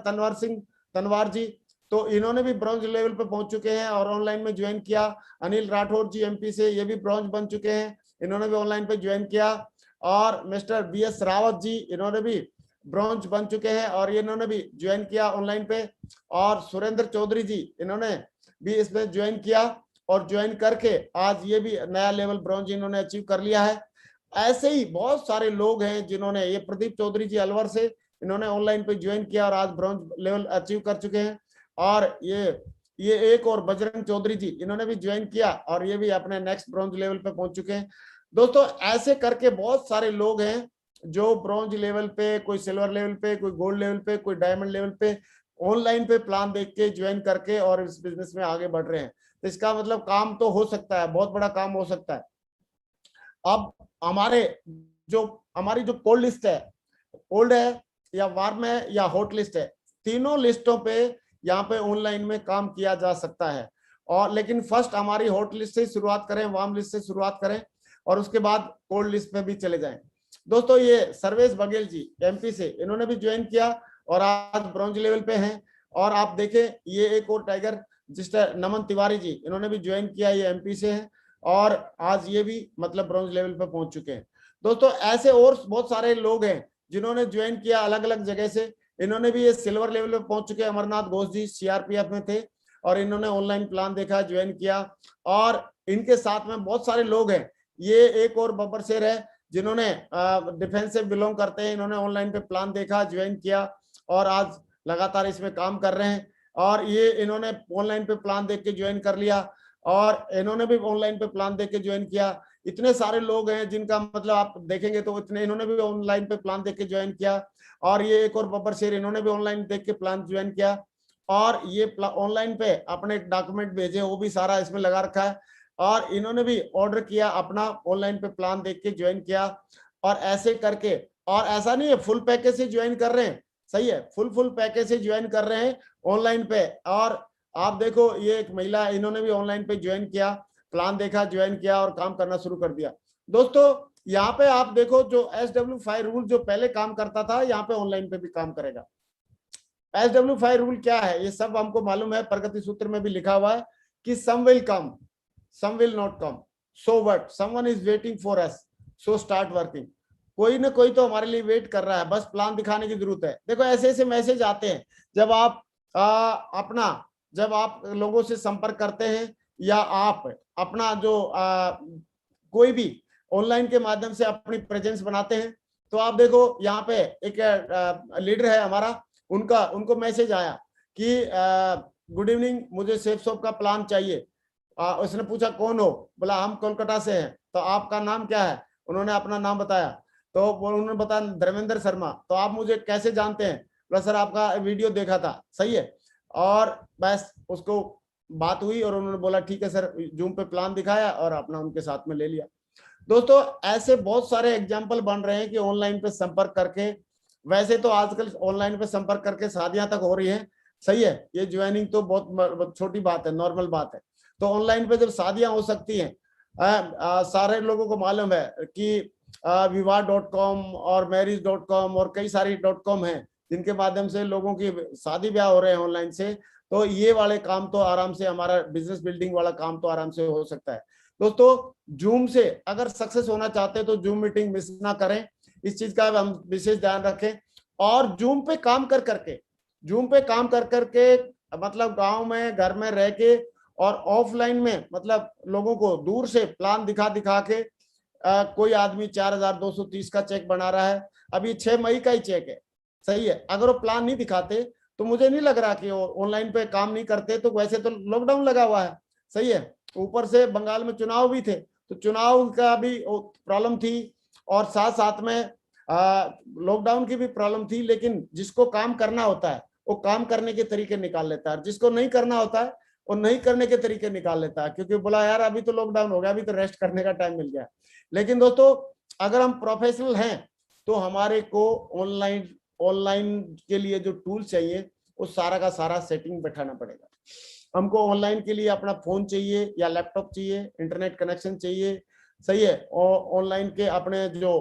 B: तनवार जी, तो इन्होंने भी ब्रॉन्ज लेवल पे पहुंच चुके हैं और ऑनलाइन में ज्वाइन किया। अनिल राठौर जी एमपी से, ये भी ब्रॉन्ज बन चुके हैं, इन्होंने भी ऑनलाइन पे ज्वाइन किया। और मिस्टर बीएस रावत जी, इन्होंने भी ब्रॉन्ज बन चुके हैं और इन्होंने भी ज्वाइन किया ऑनलाइन पे। और सुरेंद्र चौधरी जी, इन्होंने भी इसमें ज्वाइन किया और ज्वाइन करके आज ये भी नया लेवल ब्रॉन्ज इन्होंने अचीव कर लिया है। ऐसे ही बहुत सारे लोग हैं जिन्होंने, ये प्रदीप चौधरी जी अलवर से, इन्होंने ऑनलाइन पे ज्वाइन किया और आज ब्रॉन्ज लेवल अचीव कर चुके हैं। और ये एक और बजरंग चौधरी जी, इन्होंने भी ज्वाइन किया और ये भी अपने नेक्स्ट ब्रॉन्ज लेवल पे पहुंच चुके हैं। दोस्तों ऐसे करके बहुत सारे लोग हैं जो ब्रॉन्ज लेवल पे, कोई सिल्वर लेवल पे, कोई गोल्ड लेवल पे, कोई डायमंड लेवल पे, ऑनलाइन पे प्लान देख के ज्वाइन करके और इस बिजनेस में आगे बढ़ रहे हैं। तो इसका मतलब काम तो हो सकता है, बहुत बड़ा काम हो सकता है। अब हमारी जो कोल्ड लिस्ट है, कोल्ड है या वार्म है या हॉट लिस्ट है, तीनों लिस्टों पे यहाँ पे ऑनलाइन में काम किया जा सकता है। और लेकिन फर्स्ट हमारी हॉट लिस्ट से शुरुआत करें, वार्म लिस्ट से शुरुआत करें और उसके बाद कोल्ड लिस्ट पे भी चले जाएं। दोस्तों ये सर्वेश बघेल जी एमपी से, इन्होंने भी ज्वाइन किया और आज ब्रॉन्ज लेवल पे हैं। और आप देखें ये एक और टाइगर जिस्टर नमन तिवारी जी, इन्होंने भी ज्वाइन किया, ये एमपी से हैं और आज ये भी मतलब ब्रॉन्ज लेवल पे पहुंच चुके हैं। दोस्तों ऐसे और बहुत सारे लोग हैं जिन्होंने ज्वाइन किया अलग अलग जगह से, इन्होंने भी ये सिल्वर लेवल पे पहुंच चुके हैं। अमरनाथ घोष जी सीआरपीएफ में थे और इन्होंने ऑनलाइन प्लान देखा, ज्वाइन किया। और इनके साथ में बहुत सारे लोग हैं, ये एक और बब्बर शेर है जिन्होंने डिफेंस से बिलोंग करते हैं, इन्होंने ऑनलाइन पे प्लान देखा, ज्वाइन किया और आज लगातार इसमें काम कर रहे हैं। और ये इन्होंने ऑनलाइन पे प्लान देख के ज्वाइन कर लिया और इन्होंने भी ऑनलाइन पे प्लान देख के ज्वाइन किया। इतने सारे लोग हैं जिनका मतलब आप देखेंगे तो इतने, इन्होंने भी ऑनलाइन पे प्लान देख के ज्वाइन किया। और ये एक और बब्बर शेर, इन्होंने भी ऑनलाइन देख के प्लान ज्वाइन किया और ये ऑनलाइन पे अपने डॉक्यूमेंट भेजे, वो भी सारा इसमें लगा रखा है। और इन्होंने भी ऑर्डर किया अपना, ऑनलाइन पे प्लान देख के ज्वाइन किया। और ऐसे करके, और ऐसा नहीं है फुल पैकेज से ज्वाइन कर रहे हैं, सही है, फुल पैकेज से ज्वाइन कर रहे हैं ऑनलाइन पे। और आप देखो ये एक महिला, इन्होंने भी ऑनलाइन पे ज्वाइन किया, प्लान देखा, ज्वाइन किया और काम करना शुरू कर दिया। दोस्तों यहाँ पे आप देखो जो SW5 रूल जो पहले काम करता था, यहाँ पे ऑनलाइन पे भी काम करेगा। SW5 रूल क्या है ये सब हमको मालूम है, प्रगति सूत्र में भी लिखा हुआ है कि some will come, some will not come, so what, someone is waiting for us, so start working. कोई ना कोई तो हमारे लिए वेट कर रहा है, बस प्लान दिखाने की जरूरत है। देखो ऐसे ऐसे मैसेज आते हैं जब आप जब आप लोगों से संपर्क करते हैं या आप अपना जो कोई भी ऑनलाइन के माध्यम से अपनी प्रेजेंस बनाते हैं, तो आप देखो यहाँ पे एक लीडर है हमारा, उनको मैसेज आया कि गुड इवनिंग, मुझे सेफ शॉप का प्लान चाहिए। उसने पूछा कौन हो, बोला हम कोलकाता से हैं, तो आपका नाम क्या है, उन्होंने अपना नाम बताया, तो उन्होंने बताया धर्मेंद्र शर्मा, तो आप मुझे कैसे जानते हैं, बोला सर आपका वीडियो देखा था। सही है, और बस उसको बात हुई और उन्होंने बोला ठीक है सर, जूम पे प्लान दिखाया और अपना उनके साथ में ले लिया। दोस्तों ऐसे बहुत सारे एग्जाम्पल बन रहे हैं कि ऑनलाइन पे संपर्क करके, वैसे तो आजकल ऑनलाइन पे संपर्क करके शादियां तक हो रही हैं। सही है, ये ज्वाइनिंग तो बहुत छोटी बात है, नॉर्मल बात है। तो ऑनलाइन पे जब शादियां हो सकती हैं, सारे लोगों को मालूम है कि विवाह.com और मैरिज.com और कई सारी .com है जिनके माध्यम से लोगों की शादी ब्याह हो रहे हैं ऑनलाइन से। तो ये वाले काम तो आराम से, हमारा बिजनेस बिल्डिंग वाला काम तो आराम से हो सकता है। दोस्तों जूम से अगर सक्सेस होना चाहते हैं तो जूम मीटिंग मिस ना करें, इस चीज का हम विशेष ध्यान रखें। और जूम पे काम कर करके मतलब गांव में घर में रह के और ऑफलाइन में मतलब लोगों को दूर से प्लान दिखा के कोई आदमी 4230 का चेक बना रहा है, अभी 6 मई का ही चेक है। सही है, अगर वो प्लान नहीं दिखाते तो मुझे नहीं लग रहा कि वो ऑनलाइन पे काम नहीं करते। तो वैसे तो लॉकडाउन लगा हुआ है, सही है, ऊपर से बंगाल में चुनाव भी थे, तो चुनाव का भी प्रॉब्लम थी और साथ साथ में लॉकडाउन की भी प्रॉब्लम थी। लेकिन जिसको काम करना होता है वो काम करने के तरीके निकाल लेता है, जिसको नहीं करना होता है वो नहीं करने के तरीके निकाल लेता है, क्योंकि बोला यार अभी तो लॉकडाउन हो गया, अभी तो रेस्ट करने का टाइम मिल गया। लेकिन दोस्तों अगर हम प्रोफेशनल हैं तो हमारे को ऑनलाइन के लिए जो टूल चाहिए वो सारा का सारा सेटिंग बैठाना पड़ेगा। हमको ऑनलाइन के लिए अपना फोन चाहिए या लैपटॉप चाहिए, इंटरनेट कनेक्शन चाहिए। सही है, और ऑनलाइन के अपने जो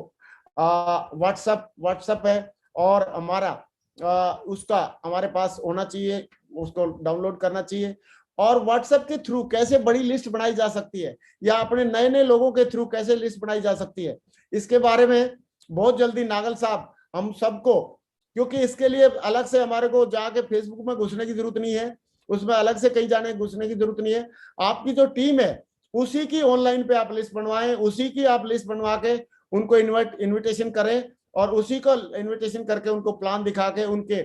B: व्हाट्सएप है और हमारा उसका हमारे पास होना चाहिए, उसको डाउनलोड करना चाहिए। और व्हाट्सएप के थ्रू कैसे बड़ी लिस्ट बनाई जा सकती है या अपने नए नए लोगों के थ्रू कैसे लिस्ट बनाई जा सकती है, इसके बारे में बहुत जल्दी नागल साहब हम सबको, क्योंकि इसके लिए अलग से हमारे को जाके फेसबुक में घुसने की जरूरत नहीं है, उसमें अलग से कहीं जाने घुसने की जरूरत नहीं है। आपकी जो टीम है उसी की ऑनलाइन पे आप लिस्ट बनवाएं, उसी की आप लिस्ट बनवा के उनको इन्विटेशन करें और उसी को इन्विटेशन करके उनको प्लान दिखा के उनके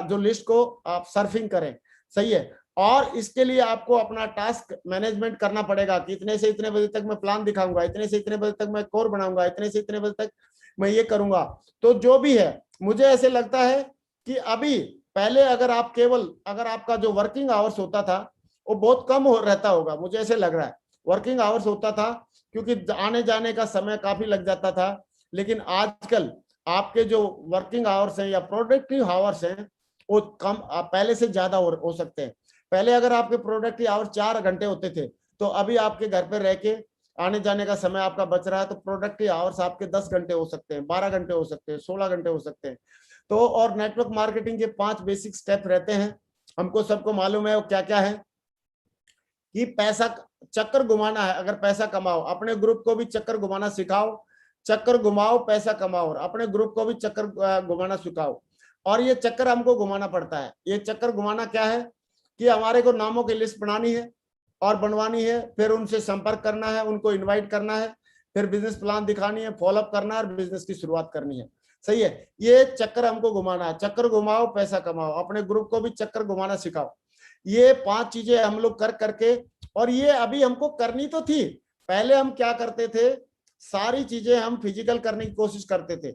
B: जो लिस्ट को आप सर्फिंग करें। सही है, और इसके लिए आपको अपना टास्क मैनेजमेंट करना पड़ेगा कि इतने से इतने बजे तक मैं प्लान दिखाऊंगा, इतने से इतने बजे तक मैं कोर बनाऊंगा, इतने से इतने बजे तक मैं ये करूंगा। तो जो भी है, मुझे ऐसे लगता है कि अभी पहले अगर आपका जो वर्किंग आवर्स होता था वो बहुत कम रहता होगा, मुझे ऐसे लग रहा है वर्किंग आवर्स होता था क्योंकि आने जाने का समय काफी लग जाता था। लेकिन आजकल आपके जो वर्किंग आवर्स हैं या प्रोडक्टिव आवर्स हैं वो कम पहले से ज्यादा हो सकते हैं। पहले अगर आपके प्रोडक्टिव आवर्स 4 घंटे होते थे तो अभी आपके घर पे रह के आने जाने का समय आपका बच रहा है, तो प्रोडक्टिव आवर्स आपके 10 घंटे हो सकते हैं, 12 घंटे हो सकते हैं, 16 घंटे हो सकते हैं। तो और नेटवर्क मार्केटिंग के 5 बेसिक स्टेप रहते हैं, हमको सबको मालूम है वो क्या क्या है। कि पैसा चक्कर घुमाना है, अगर पैसा कमाओ, अपने ग्रुप को भी चक्कर घुमाना सिखाओ, चक्कर घुमाओ पैसा कमाओ, और अपने ग्रुप को भी चक्कर घुमाना सिखाओ। और ये चक्कर हमको घुमाना पड़ता है। ये चक्कर घुमाना क्या है कि हमारे को नामों की लिस्ट बनानी है और बनवानी है, फिर उनसे संपर्क करना है, उनको इनवाइट करना है, फिर बिजनेस प्लान दिखानी है, फॉलोअप करना है और बिजनेस की शुरुआत करनी है। सही है, ये चक्कर हमको घुमाना है। चक्कर घुमाओ पैसा कमाओ, अपने ग्रुप को भी चक्कर घुमाना सिखाओ। ये 5 चीजें हम लोग कर करके, और ये अभी हमको करनी तो थी। पहले हम क्या करते थे, सारी चीजें हम फिजिकल करने की कोशिश करते थे।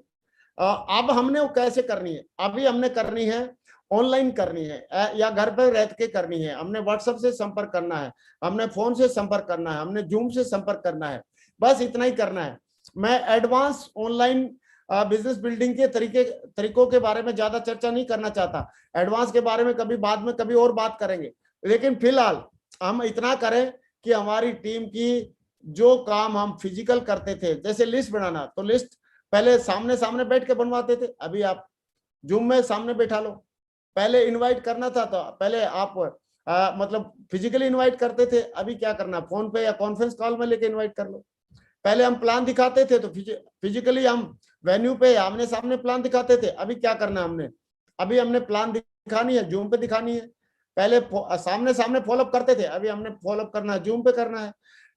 B: अब हमने वो कैसे करनी है, अभी हमने करनी है ऑनलाइन करनी है या घर पर रह के करनी है। हमने व्हाट्सएप से संपर्क करना है, हमने फोन से संपर्क करना है, हमने जूम से संपर्क करना है, बस इतना ही करना है। मैं एडवांस ऑनलाइन बिजनेस बिल्डिंग के तरीकों के बारे में ज्यादा चर्चा नहीं करना चाहता। एडवांस के बारे में कभी बाद में कभी और बात करेंगे, लेकिन फिलहाल हम इतना करें कि हमारी टीम की जो काम हम फिजिकल करते थे, जैसे लिस्ट बनाना, तो लिस्ट पहले सामने सामने बैठ के बनवाते थे, अभी आप जूम में सामने बैठा लो, पहले इनवाइट करना था तो पहले आप मतलब फिजिकली इनवाइट करते थे, अभी क्या करना, फोन पे या कॉन्फ्रेंस कॉल में लेके इनवाइट कर लो। पहले हम प्लान दिखाते थे तो फिजिकली हम वेन्यू पे आमने सामने प्लान दिखाते थे, अभी क्या करना हमने, अभी हमने प्लान दिखानी है, जूम पे दिखानी है। पहले सामने सामने फॉलोअप करते थे, अभी हमने फॉलोअप करना है, जूम पे करना है।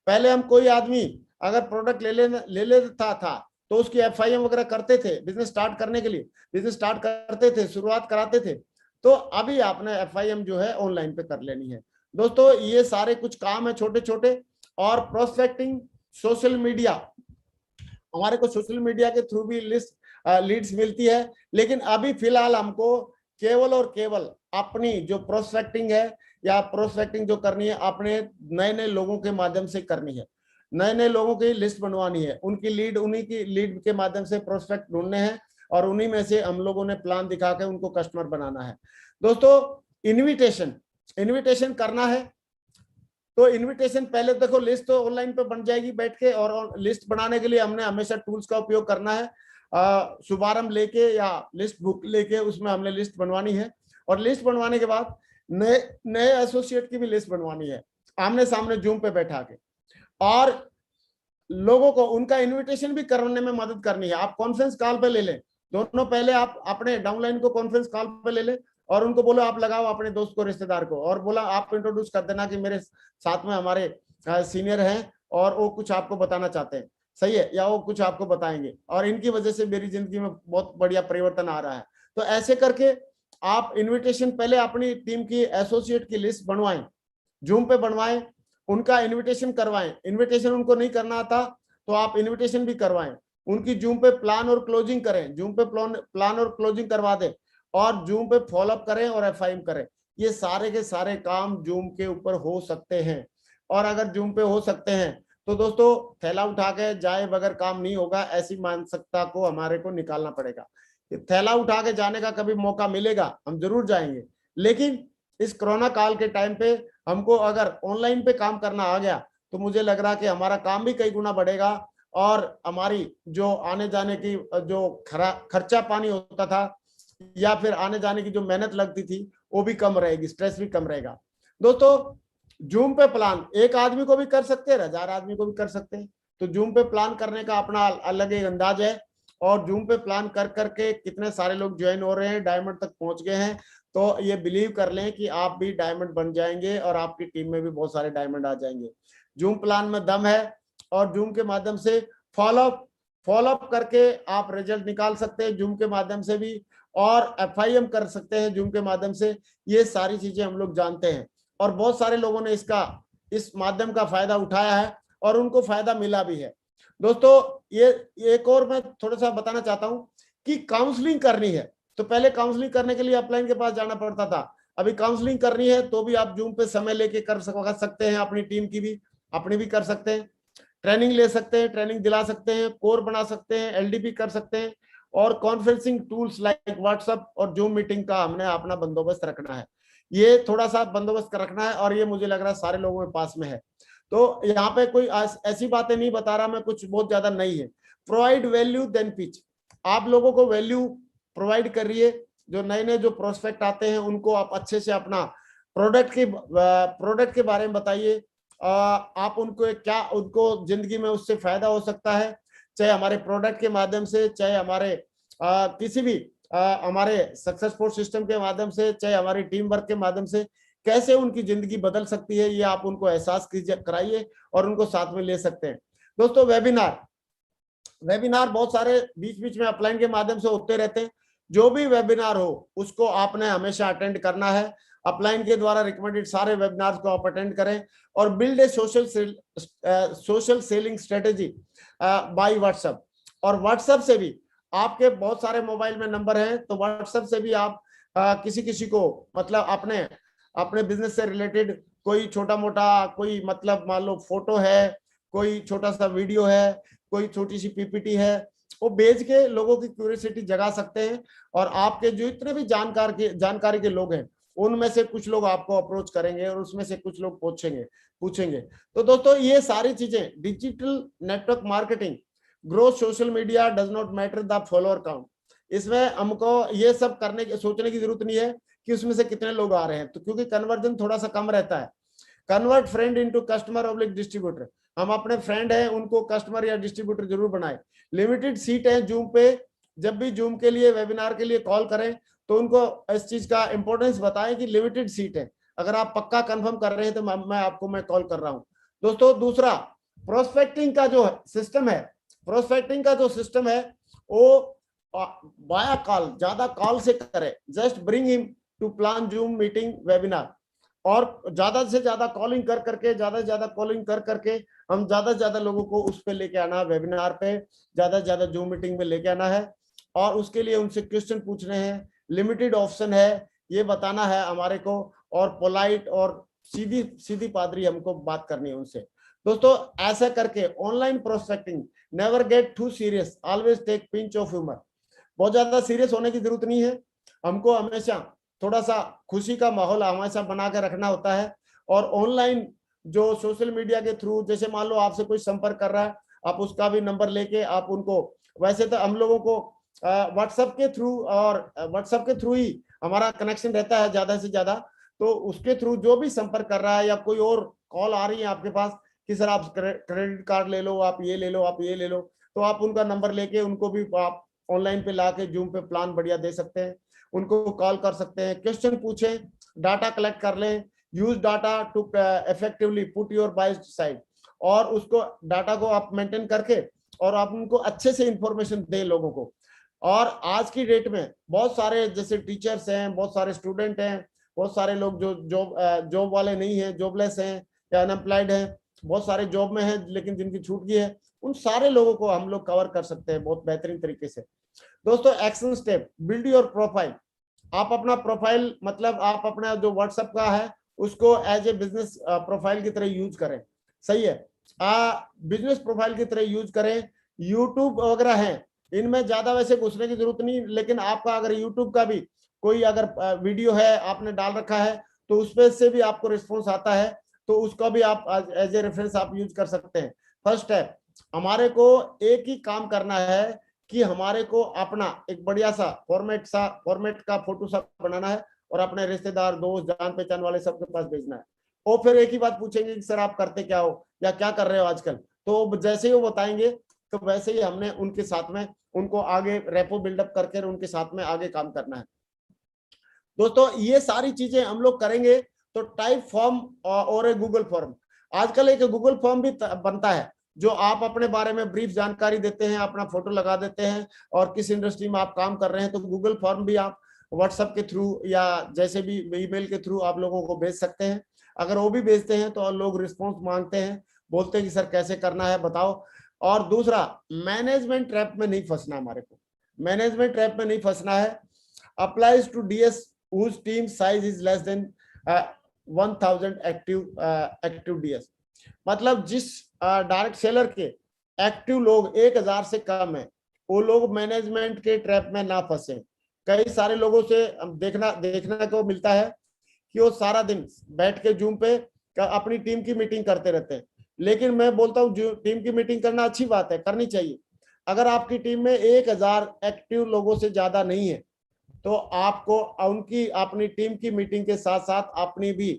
B: पहले हम कोई आदमी अगर प्रोडक्ट ले लेता था तो उसकी FIM वगैरह करते थे, बिजनेस स्टार्ट करने के लिए बिजनेस स्टार्ट करते थे, शुरुआत कराते थे। तो अभी आपने FIM जो है ऑनलाइन पे कर लेनी है। दोस्तों ये सारे कुछ काम है छोटे छोटे। और प्रोस्पेक्टिंग, सोशल मीडिया, हमारे को सोशल मीडिया के थ्रू भी लीड्स मिलती है, लेकिन अभी फिलहाल हमको केवल और केवल अपनी जो प्रोस्पेक्टिंग है या प्रोस्पेक्टिंग जो करनी है अपने नए नए लोगों के माध्यम से करनी है, नए नए लोगों की लिस्ट बनवानी है, उनकी लीड, उन्हीं की लीड के माध्यम से प्रोस्पेक्ट ढूंढने हैं और उन्हीं में से हम लोगों ने प्लान दिखा के उनको कस्टमर बनाना है। दोस्तों इनविटेशन करना है तो इनविटेशन पहले देखो, लिस्ट तो ऑनलाइन पे बन जाएगी बैठ के, और लिस्ट बनाने के लिए हमने हमेशा टूल्स का उपयोग करना है। शुभारंभ लेके या लिस्ट बुक लेके उसमें हमने लिस्ट बनवानी है, और लिस्ट बनवाने के बाद नए नए एसोसिएट की भी लिस्ट बनवानी है आमने सामने जूम पे बैठा के, और लोगों को उनका इनविटेशन भी करने में मदद करनी है। आप कॉन्फ्रेंस कॉल पे ले लें दोनों, पहले आप अपने डाउनलाइन को कॉन्फ्रेंस कॉल पे ले लें और उनको बोलो आप लगाओ अपने दोस्त को, रिश्तेदार को, और बोला आप इंट्रोड्यूस कर देना कि मेरे साथ में हमारे सीनियर हैं और वो कुछ आपको बताना चाहते हैं, सही है, या वो कुछ आपको बताएंगे और इनकी वजह से मेरी जिंदगी में बहुत बढ़िया परिवर्तन आ रहा है। तो ऐसे करके आप इन्विटेशन पहले अपनी टीम की एसोसिएट की लिस्ट बनवाएं, जूम पे बनवाएं, उनका इन्विटेशन करवाएं। इन्विटेशन उनको नहीं करना आता तो आप इन्विटेशन भी करवाएं, उनकी जूम पे प्लान और क्लोजिंग करें, जूम पे प्लान और क्लोजिंग करवा दें, और जूम पे फॉलोअप करें और FIM करें। ये सारे के सारे काम जूम के ऊपर हो सकते हैं, और अगर जूम पे हो सकते हैं तो दोस्तों थैला उठा के जाए बगैर काम नहीं होगा, ऐसी मानसिकता को हमारे को निकालना पड़ेगा। थैला उठा के जाने का कभी मौका मिलेगा हम जरूर जाएंगे, लेकिन इस कोरोना काल के टाइम पे हमको अगर ऑनलाइन पे काम करना आ गया तो मुझे लग रहा है कि हमारा काम भी कई गुना बढ़ेगा, और हमारी जो आने जाने की जो खर्चा पानी होता था या फिर आने जाने की जो मेहनत लगती थी वो भी कम रहेगी, स्ट्रेस भी कम रहेगा। दोस्तों जूम पे प्लान एक आदमी को भी कर सकते हैं, 1000 आदमी को भी कर सकते हैं। तो जूम पे प्लान करने का अपना अलग एक अंदाज है, और जूम पे प्लान कर करके कितने सारे लोग ज्वाइन हो रहे हैं, डायमंड तक पहुंच गए हैं, तो ये बिलीव कर लें कि आप भी डायमंड बन जाएंगे और आपकी टीम में भी बहुत सारे डायमंड आ जाएंगे। जूम प्लान में दम है, और जूम के माध्यम से फॉलोअप करके आप रिजल्ट निकाल सकते हैं जूम के माध्यम से भी, और FIM कर सकते हैं जूम के माध्यम से। ये सारी चीजें हम लोग जानते हैं, और बहुत सारे लोगों ने इस माध्यम का फायदा उठाया है और उनको फायदा मिला भी है। दोस्तों ये एक और मैं थोड़ा सा बताना चाहता हूं कि काउंसलिंग करनी है तो पहले काउंसलिंग करने के लिए अपलाइन के पास जाना पड़ता था, अभी काउंसलिंग करनी है तो भी आप जूम पे समय लेके कर सकते हैं, अपनी टीम की भी अपनी भी कर सकते हैं, ट्रेनिंग ले सकते हैं, ट्रेनिंग दिला सकते हैं, कोर बना सकते हैं, LDP कर सकते हैं, और कॉन्फ्रेंसिंग टूल्स लाइक व्हाट्सएप और जूम मीटिंग का हमने अपना बंदोबस्त रखना है। ये थोड़ा सा बंदोबस्त रखना है, और ये मुझे लग रहा है सारे लोगों के पास में है। तो यहाँ पे कोई ऐसी बातें नहीं बता रहा मैं, कुछ बहुत ज्यादा नहीं है। प्रोवाइड वैल्यू देन पिच, आप लोगों को वैल्यू प्रोवाइड करिए, जो नए नए जो प्रोस्पेक्ट आते हैं उनको आप अच्छे से अपना प्रोडक्ट के बारे में बताइए, आप उनको जिंदगी में उससे फायदा हो सकता है, चाहे हमारे प्रोडक्ट के माध्यम से, चाहे हमारे किसी भी हमारे सक्सेसफुल सिस्टम के माध्यम से, चाहे हमारी टीम वर्क के माध्यम से, कैसे उनकी जिंदगी बदल सकती है ये आप उनको एहसास कराइए और उनको साथ में ले सकते हैं। दोस्तों वेबिनार बहुत सारे बीच बीच में अपलाइन के माध्यम से होते रहते हैं, जो भी वेबिनार हो उसको आपने हमेशा अटेंड करना है। अपलाइन के द्वारा रिकमेंडेड सारे वेबिनार्स को आप अटेंड करें, और build a social selling strategy by WhatsApp. और व्हाट्सएप से भी आपके बहुत सारे मोबाइल में नंबर हैं, तो व्हाट्सएप से भी आप किसी को मतलब अपने बिजनेस से रिलेटेड कोई छोटा मोटा कोई मतलब मान लो फोटो है, कोई छोटा सा वीडियो है, कोई छोटी सी PPT है, वो भेज के लोगों की क्यूरियोसिटी जगा सकते हैं, और आपके जो इतने भी जानकारी के लोग हैं उनमें से कुछ लोग आपको अप्रोच करेंगे और उसमें से कुछ लोग पूछेंगे। तो दोस्तों ये सारी चीजें digital network marketing, grow social media does not matter the follower count, इसमें हमको ये सब सोचने की जरूरत नहीं है कि उसमें से कितने लोग आ रहे हैं, तो क्योंकि कन्वर्जन थोड़ा सा कम रहता है। Convert friend into customer oblique distributor, हम अपने फ्रेंड हैं उनको कस्टमर या डिस्ट्रीब्यूटर जरूर बनाए। लिमिटेड सीट है जूम पे, जब भी जूम के लिए वेबिनार के लिए कॉल करें तो उनको इस चीज का इंपॉर्टेंस बताएं कि लिमिटेड सीट है। अगर आप पक्का कंफर्म कर रहे हैं तो मैं कॉल कर रहा हूं। दोस्तों दूसरा, प्रोस्पेक्टिंग का जो सिस्टम है, प्रोस्पेक्टिंग का जो सिस्टम है वो बाया कॉल, ज्यादा कॉल से करें, just bring him to plan Zoom meeting webinar, और ज्यादा से ज्यादा कॉलिंग कर करके, ज्यादा से ज्यादा कॉलिंग कर करके हम ज्यादा से ज्यादा लोगों को उस पे लेके आना है, वेबिनार पे ज्यादा से ज्यादा जूम मीटिंग में लेके आना है, और उसके लिए उनसे क्वेश्चन पूछने हैं, लिमिटेड ऑप्शन है ये बताना है हमारे को, और पोलाइट और सीधी सीधी पादरी हमको बात करनी है उनसे। दोस्तों ऐसा करके online prospecting, never get too serious, always take pinch of humour. बहुत ज्यादा सीरियस होने की जरूरत नहीं है, हमको हमेशा थोड़ा सा खुशी का माहौल हमेशा बना के रखना होता है। और ऑनलाइन जो सोशल मीडिया के थ्रू, जैसे मान लो आपसे कोई संपर्क कर रहा है, आप उसका भी नंबर लेके आप उनको, वैसे तो हम लोगों को व्हाट्सएप के थ्रू, और व्हाट्सएप के थ्रू ही हमारा कनेक्शन रहता है ज्यादा से ज्यादा, तो उसके थ्रू जो भी संपर्क कर रहा है, या कोई और कॉल आ रही है आपके पास कि सर आप क्रेडिट कार्ड ले लो, आप ये ले लो, आप ये ले लो, तो आप उनका नंबर लेके उनको भी आप ऑनलाइन पे ला के जूम पे प्लान बढ़िया दे सकते हैं, उनको कॉल कर सकते हैं, क्वेश्चन पूछें, डाटा कलेक्ट कर लें, use data to effectively put your biased side, और उसको डाटा को आप मेंटेन करके और आप उनको अच्छे से इंफॉर्मेशन दें लोगों को। और आज की डेट में बहुत सारे जैसे टीचर्स हैं, बहुत सारे स्टूडेंट हैं, बहुत सारे लोग जो जॉब वाले नहीं हैं, जॉबलेस हैं या अनएम्प्लॉयड हैं, बहुत सारे जॉब में हैं लेकिन जिनकी छूट गई है, उन सारे लोगों को हम लोग कवर कर सकते हैं बहुत बेहतरीन तरीके से। दोस्तों action step, build your profile. आप अपना प्रोफाइल, मतलब आप अपना जो व्हाट्सएप का है उसको एज ए बिजनेस प्रोफाइल की तरह यूज करें, सही है, बिजनेस प्रोफाइल की तरह यूज करें। यूट्यूब वगैरह है, इनमें ज्यादा वैसे घुसने की जरूरत नहीं, लेकिन आपका अगर यूट्यूब का भी कोई अगर वीडियो है आपने डाल रखा है तो उसमें से भी आपको रिस्पॉन्स आता है, तो उसका भी आप एज ए रेफरेंस आप यूज कर सकते हैं। फर्स्ट स्टेप, हमारे को एक ही काम करना है कि हमारे को अपना एक बढ़िया सा फॉर्मेट का फोटो सा बनाना है और अपने रिश्तेदार, दोस्त, जान पहचान वाले सबके पास भेजना है। और फिर एक ही बात पूछेंगे कि सर आप करते क्या हो या क्या कर रहे हो आजकल, तो जैसे ही वो बताएंगे तो वैसे ही हमने उनके साथ में उनको आगे रेपो बिल्डअप करके उनके साथ में आगे काम करना है। दोस्तों ये सारी चीजें हम लोग करेंगे तो टाइप फॉर्म और एक गूगल फॉर्म, आजकल एक गूगल फॉर्म भी बनता है जो आप अपने बारे में ब्रीफ जानकारी देते हैं, अपना फोटो लगा देते हैं और किस इंडस्ट्री में आप काम कर रहे हैं, तो गूगल फॉर्म भी आप व्हाट्सएप के थ्रू या जैसे भी ईमेल के थ्रू आप लोगों को भेज सकते हैं। अगर वो भी भेजते हैं तो लोग रिस्पॉन्स मांगते हैं, बोलते हैं कि सर कैसे करना है बताओ। और दूसरा, मैनेजमेंट ट्रैप में नहीं फंसना, हमारे को मैनेजमेंट ट्रैप में नहीं फंसना है। Applies to DS whose team size is less than 1000 active DS, मतलब जिस डायरेक्ट सेलर के एक्टिव लोग 1000 से कम है, वो लोग मैनेजमेंट के ट्रैप में ना फंसे। कई सारे लोगों से देखना को मिलता है कि वो सारा दिन बैठ के जूम पे अपनी टीम की मीटिंग करते रहते हैं, लेकिन मैं बोलता हूँ टीम की मीटिंग करना अच्छी बात है, करनी चाहिए। अगर आपकी टीम में 1000 एक्टिव लोगों से ज्यादा नहीं है तो आपको उनकी अपनी टीम की मीटिंग के साथ साथ अपनी भी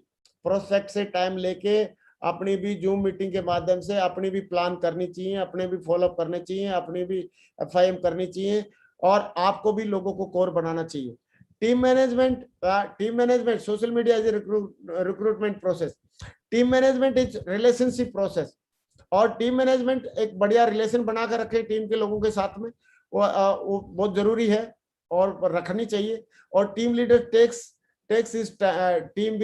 B: प्रोस्पेक्ट से टाइम लेके अपनी भी जूम मीटिंग के माध्यम से अपनी भी प्लान करनी चाहिए, अपने भी फॉलोअप करने चाहिए, अपनी भी एफआईएम करनी चाहिए, और आपको भी लोगों को कोर बनाना चाहिए। Team management social media is recruitment process, team management is relationship process, और टीम मैनेजमेंट एक बढ़िया रिलेशन बना कर रखे टीम के लोगों के साथ में, वो बहुत जरूरी है और रखनी चाहिए। और team leader takes his team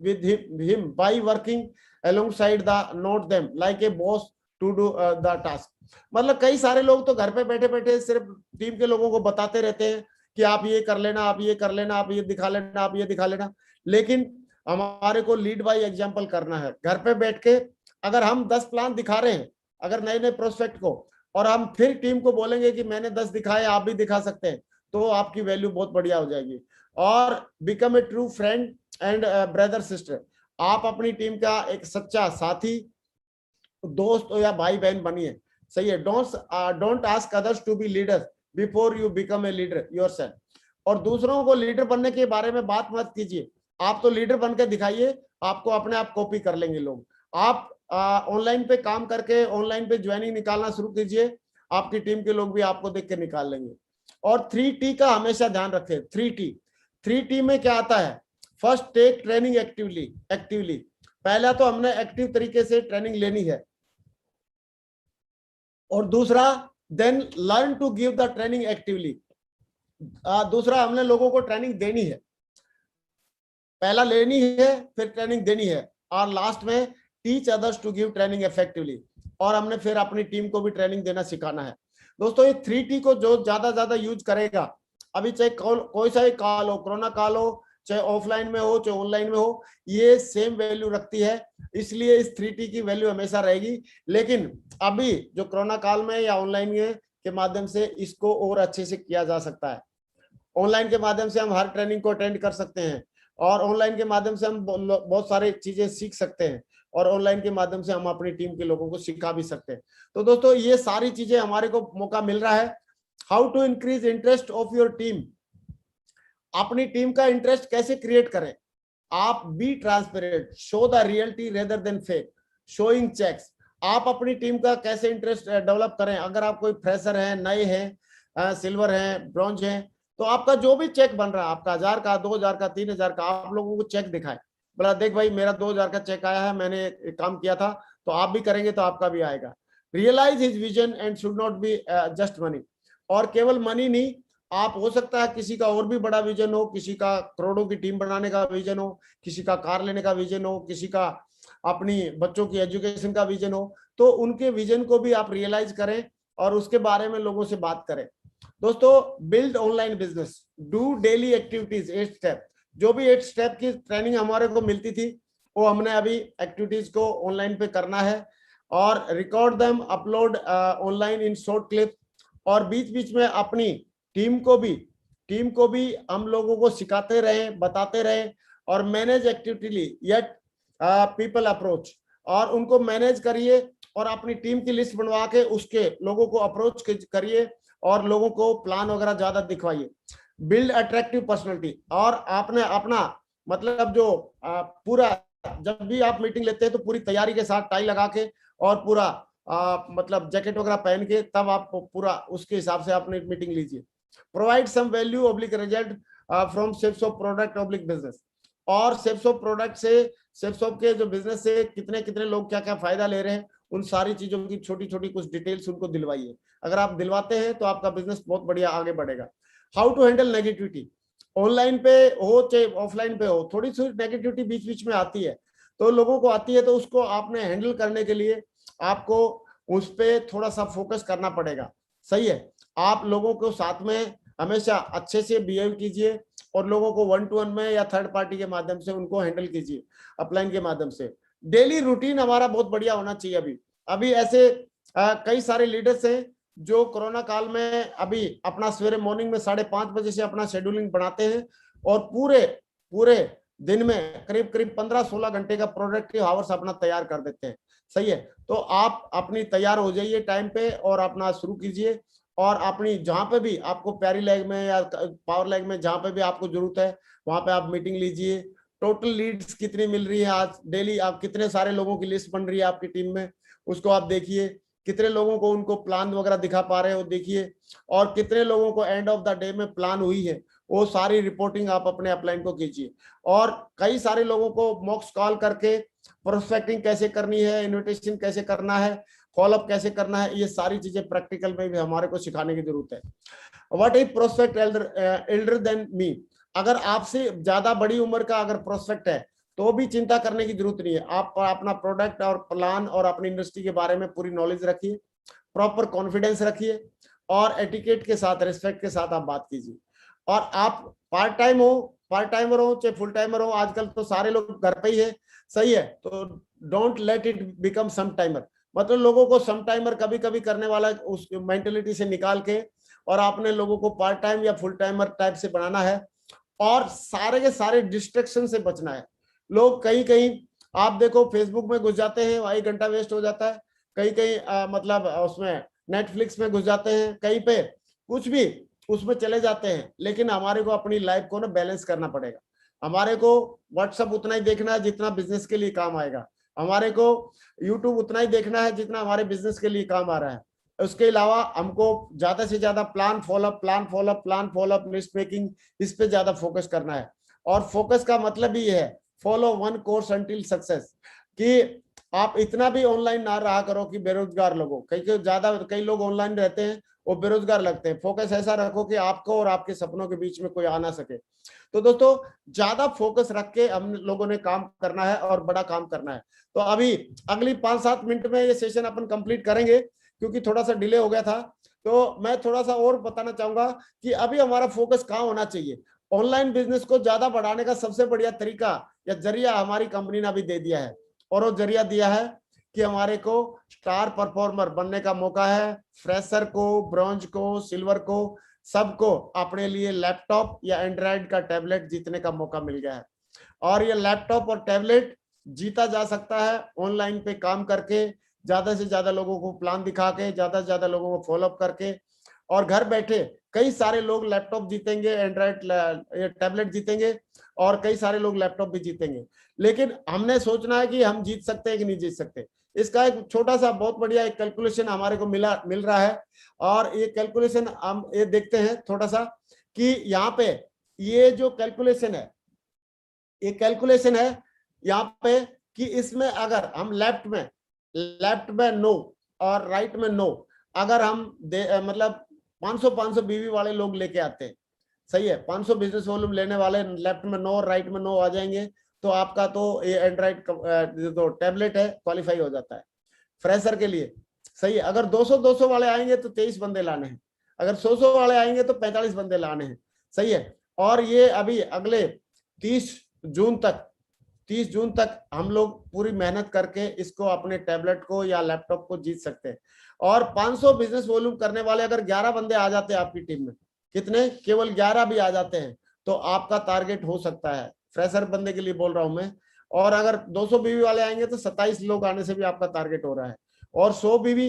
B: with him by working alongside the not them like a boss to do the task। मतलब कई सारे लोग तो घर पे बैठे बैठे सिर्फ टीम के लोगों को बताते रहते हैं कि आप ये कर लेना, आप ये कर लेना, आप ये दिखा लेना, आप ये दिखा लेना, लेकिन हमारे को लीड बाय एग्जांपल करना है। घर पे बैठ के अगर हम 10 प्लान दिखा रहे हैं अगर नए नए प्रोस्पेक्ट को, और हम फिर टीम को बोलेंगे कि मैंने 10 दिखाए आप भी दिखा सकते हैं, तो आपकी वैल्यू बहुत बढ़िया हो जाएगी। और become a true friend and brother sister, आप अपनी टीम का एक सच्चा साथी, दोस्त या भाई बहन बनिए, सही है। Don't ask others to be leaders before you become a leader yourself. और दूसरों को लीडर बनने के बारे में बात मत कीजिए। आप तो लीडर बन के दिखाइए, आपको अपने आप कॉपी कर लेंगे लोग। आप ऑनलाइन पे काम करके ऑनलाइन पे ज्वाइनिंग निकालना शुरू कीजिए, आपकी टीम के लोग भी आपको देख के निकाल लेंगे। और 3T का हमेशा ध्यान रखें। 3T में क्या आता है? First, take training actively. पहला तो हमने एक्टिव तरीके से ट्रेनिंग लेनी है, और दूसरा then learn to give the training actively. दूसरा हमने लोगों को ट्रेनिंग देनी है, पहला लेनी है फिर ट्रेनिंग देनी है, और लास्ट में teach others to give training effectively, और हमने फिर अपनी टीम को भी ट्रेनिंग देना सिखाना है। दोस्तों ये 3T को जो ज्यादा यूज करेगा, अभी चाहे कोई सा ही काल हो, कोरोना काल हो, चाहे ऑफलाइन में हो चाहे ऑनलाइन में हो, ये सेम वैल्यू रखती है, इसलिए इस 3T की वैल्यू हमेशा रहेगी। लेकिन अभी जो कोरोना काल में या ऑनलाइन के माध्यम से इसको और अच्छे से किया जा सकता है। ऑनलाइन के माध्यम से हम हर ट्रेनिंग को अटेंड कर सकते हैं, और ऑनलाइन के माध्यम से हम बहुत सारी चीजें सीख सकते हैं, और ऑनलाइन के माध्यम से हम अपनी टीम के लोगों को सिखा भी सकते हैं। तो दोस्तों ये सारी चीजें हमारे को मौका मिल रहा है। How to increase interest of your team. अपनी टीम का इंटरेस्ट कैसे क्रिएट करें? आप be transparent, show the reality rather than fake, showing checks. आप अपनी टीम का कैसे इंटरेस्ट डेवलप करें? अगर आप कोई फ्रेशर हैं, नए हैं, सिल्वर हैं, ब्रॉन्ज हैं, तो आपका जो भी चेक बन रहा है, आपका 1000 का, 2000 का, 3000 का, आप लोगों को चेक दिखाएं। बोला देख भाई मेरा 2000 का चेक आया है, मैंने काम किया था, तो आप भी करेंगे तो आपका भी आएगा। Realise his vision and should not be just money. और केवल मनी नहीं, आप हो सकता है किसी का और भी बड़ा विजन हो, किसी का करोड़ों की टीम बनाने का विजन हो, किसी का कार लेने का विजन हो, किसी का अपनी बच्चों की एजुकेशन का विजन हो, तो उनके विजन को भी आप रियलाइज करें और उसके बारे में लोगों से बात करें। दोस्तों build online business, do daily activities 8 step. जो भी 8 स्टेप की ट्रेनिंग हमारे को मिलती थी, वो हमने अभी एक्टिविटीज को ऑनलाइन पे करना है, और record them, upload online in short clip. और बीच बीच में अपनी टीम को भी हम लोगों को सिखाते रहे, बताते रहे, और manage activity yet people approach, और उनको मैनेज करिए, और अपनी टीम की लिस्ट बनवा के उसके लोगों को अप्रोच करिए, और लोगों को प्लान वगैरह ज्यादा दिखवाइए। बिल्ड अट्रैक्टिव पर्सनैलिटी, और आपने अपना मतलब जो पूरा, जब भी आप मीटिंग लेते हैं तो पूरी तैयारी के साथ टाई लगा के और पूरा मतलब जैकेट वगैरह पहन के, तब आप पूरा उसके हिसाब से अपनी मीटिंग लीजिए। Provide some value oblique result from Safesoft product oblique business. और सेफ्सॉफ्ट प्रोडक्ट से, सेफ्सॉफ्ट के जो बिजनेस से कितने कितने लोग क्या क्या फायदा ले रहे हैं, उन सारी चीजों की छोटी छोटी कुछ डिटेल्स उनको दिलवाइए। अगर आप दिलवाते हैं तो आपका बिजनेस बहुत बढ़िया आगे बढ़ेगा। How to handle negativity. Online पे हो चाहे ऑफलाइन पे हो, थोड़ी सी नेगेटिविटी बीच बीच में आती है, तो लोगों को आती है, तो उसको आपने हैंडल करने के लिए आपको उस पर थोड़ा सा फोकस करना पड़ेगा। सही है, आप लोगों को साथ में हमेशा अच्छे से बिहेव कीजिए, और लोगों को 1-to-1 में या थर्ड पार्टी के माध्यम से उनको हैंडल कीजिए, अपलाइन के माध्यम से। डेली रूटीन हमारा बहुत बढ़िया होना चाहिए। अभी ऐसे कई सारे लीडर्स हैं जो कोरोना काल में अभी अपना सवेरे मॉर्निंग में 5:30 बजे से अपना शेड्यूलिंग बनाते हैं, और पूरे दिन में करीब 15-16 घंटे का प्रोडक्टिव आवर्स अपना तैयार कर देते हैं। सही है, तो आप अपनी तैयार हो जाइए टाइम पे, और अपना शुरू कीजिए, और अपनी जहां पे भी आपको प्यारी लैग में या पावर लैग में जहां पे भी आपको जरूरत है, वहां पे आप मीटिंग लीजिए। टोटल लीड्स कितनी मिल रही है आज डेली, आप कितने सारे लोगों की लिस्ट बन रही है आपकी टीम में, उसको आप देखिए। कितने लोगों को उनको प्लान वगैरह दिखा पा रहे हो देखिए, और कितने लोगों को एंड ऑफ द डे में प्लान हुई है, वो सारी रिपोर्टिंग आप अपने अपलाइन को कीजिए। और कई सारे लोगों को मॉक्स कॉल करके प्रोस्पेक्टिंग कैसे करनी है, इन्विटेशन कैसे करना है, फॉलोअप कैसे करना है, ये सारी चीजें प्रैक्टिकल में भी हमारे को सिखाने की जरूरत है। What is prospect Elder than me. अगर आपसे ज्यादा बड़ी उम्र का अगर प्रोस्पेक्ट है तो भी चिंता करने की जरूरत नहीं है। आप अपना प्रोडक्ट और प्लान और अपनी इंडस्ट्री के बारे में पूरी नॉलेज रखिए, प्रॉपर कॉन्फिडेंस रखिए, और एटिकेट के साथ, रिस्पेक्ट के साथ आप बात कीजिए। और आप पार्ट टाइमर हो चाहे फुल टाइमर हो, आजकल तो सारे लोग घर पे ही है। सही है, तो don't let it become some timer. मतलब लोगों को सम टाइमर कभी कभी करने वाला उस मेंटेलिटी से निकाल के, और आपने लोगों को पार्ट टाइम या फुल टाइमर टाइप से बनाना है, और सारे के सारे डिस्ट्रैक्शन से बचना है। लोग कहीं कहीं आप देखो फेसबुक में घुस जाते हैं, वही घंटा वेस्ट हो जाता है। कहीं कहीं मतलब उसमें नेटफ्लिक्स में घुस जाते हैं, कहीं पे कुछ भी उसमें चले जाते हैं, लेकिन हमारे को अपनी लाइफ को ना बैलेंस करना पड़ेगा। हमारे को व्हाट्सएप उतना ही देखना है जितना बिजनेस के लिए काम आएगा, हमारे को यूट्यूब उतना ही देखना है जितना हमारे बिजनेस के लिए काम आ रहा है। उसके अलावा हमको ज्यादा से ज्यादा प्लान फॉलोअप लिस्ट मेकिंग, इस पे ज्यादा फोकस करना है। और फोकस का मतलब ही है follow one course until success, कि आप इतना भी ऑनलाइन ना रहा करो कि बेरोजगार लोगों, कई लोग ऑनलाइन रहते हैं वो बेरोजगार लगते हैं। फोकस ऐसा रखो कि आपको और आपके सपनों के बीच में कोई आ ना सके। तो दोस्तों ज्यादा फोकस रख के हम लोगों ने काम करना है और बड़ा काम करना है। तो अभी अगली 5-7 मिनट में ये सेशन अपन कंप्लीट करेंगे, क्योंकि थोड़ा सा डिले हो गया था। तो मैं थोड़ा सा और बताना चाहूंगा कि अभी हमारा फोकस कहाँ होना चाहिए। ऑनलाइन बिजनेस को ज्यादा बढ़ाने का सबसे बढ़िया तरीका या जरिया हमारी कंपनी ने अभी दे दिया है, और वो जरिया दिया है कि हमारे को स्टार परफॉर्मर बनने का मौका है। फ्रेशर को, ब्रॉन्ज को, सिल्वर को, सबको अपने लिए लैपटॉप या एंड्रॉइड का टैबलेट जीतने का मौका मिल गया है। और ये लैपटॉप और टैबलेट जीता जा सकता है ऑनलाइन पे काम करके, ज्यादा से ज्यादा लोगों को प्लान दिखा के, ज्यादा से ज्यादा लोगों को फॉलोअप करके। और घर बैठे कई सारे लोग लैपटॉप जीतेंगे, एंड्रॉइड टैबलेट जीतेंगे, और कई सारे लोग लैपटॉप भी जीतेंगे। लेकिन हमने सोचना है कि हम जीत सकते हैं कि नहीं जीत सकते। इसका एक छोटा सा बहुत बढ़िया एक कैलकुलेशन हमारे को मिल रहा है। और ये कैलकुलेशन हम ये देखते हैं थोड़ा सा कि यहाँ पे ये जो कैलकुलेशन है, ये कैलकुलेशन है यहाँ पे कि इसमें अगर हम लेफ्ट में नो और राइट में नो, अगर हम मतलब 500 बीवी वाले लोग लेके आते हैं, सही है, 500 बिजनेस वॉल्यूम लेने वाले लेफ्ट में नो और राइट में नो आ जाएंगे, तो आपका तो ये एंड्रॉइड जो टैबलेट है क्वालिफाई हो जाता है फ्रेशर के लिए। सही है, अगर 200 वाले आएंगे तो 23 बंदे लाने हैं, अगर 100 वाले आएंगे तो 45 बंदे लाने हैं। सही है, और ये अभी अगले 30 जून तक हम लोग पूरी मेहनत करके इसको अपने टैबलेट को या लैपटॉप को जीत सकते हैं। और 500 बिजनेस वॉल्यूम करने वाले अगर 11 बंदे आ जाते हैं आपकी टीम में, कितने, केवल 11 भी आ जाते हैं, तो आपका टारगेट हो सकता है। फ्रेशर बंदे के लिए बोल रहा हूं मैं। और अगर 200 बीवी वाले आएंगे तो 27 लोग आने से भी आपका टारगेट हो रहा है। और 100 बीवी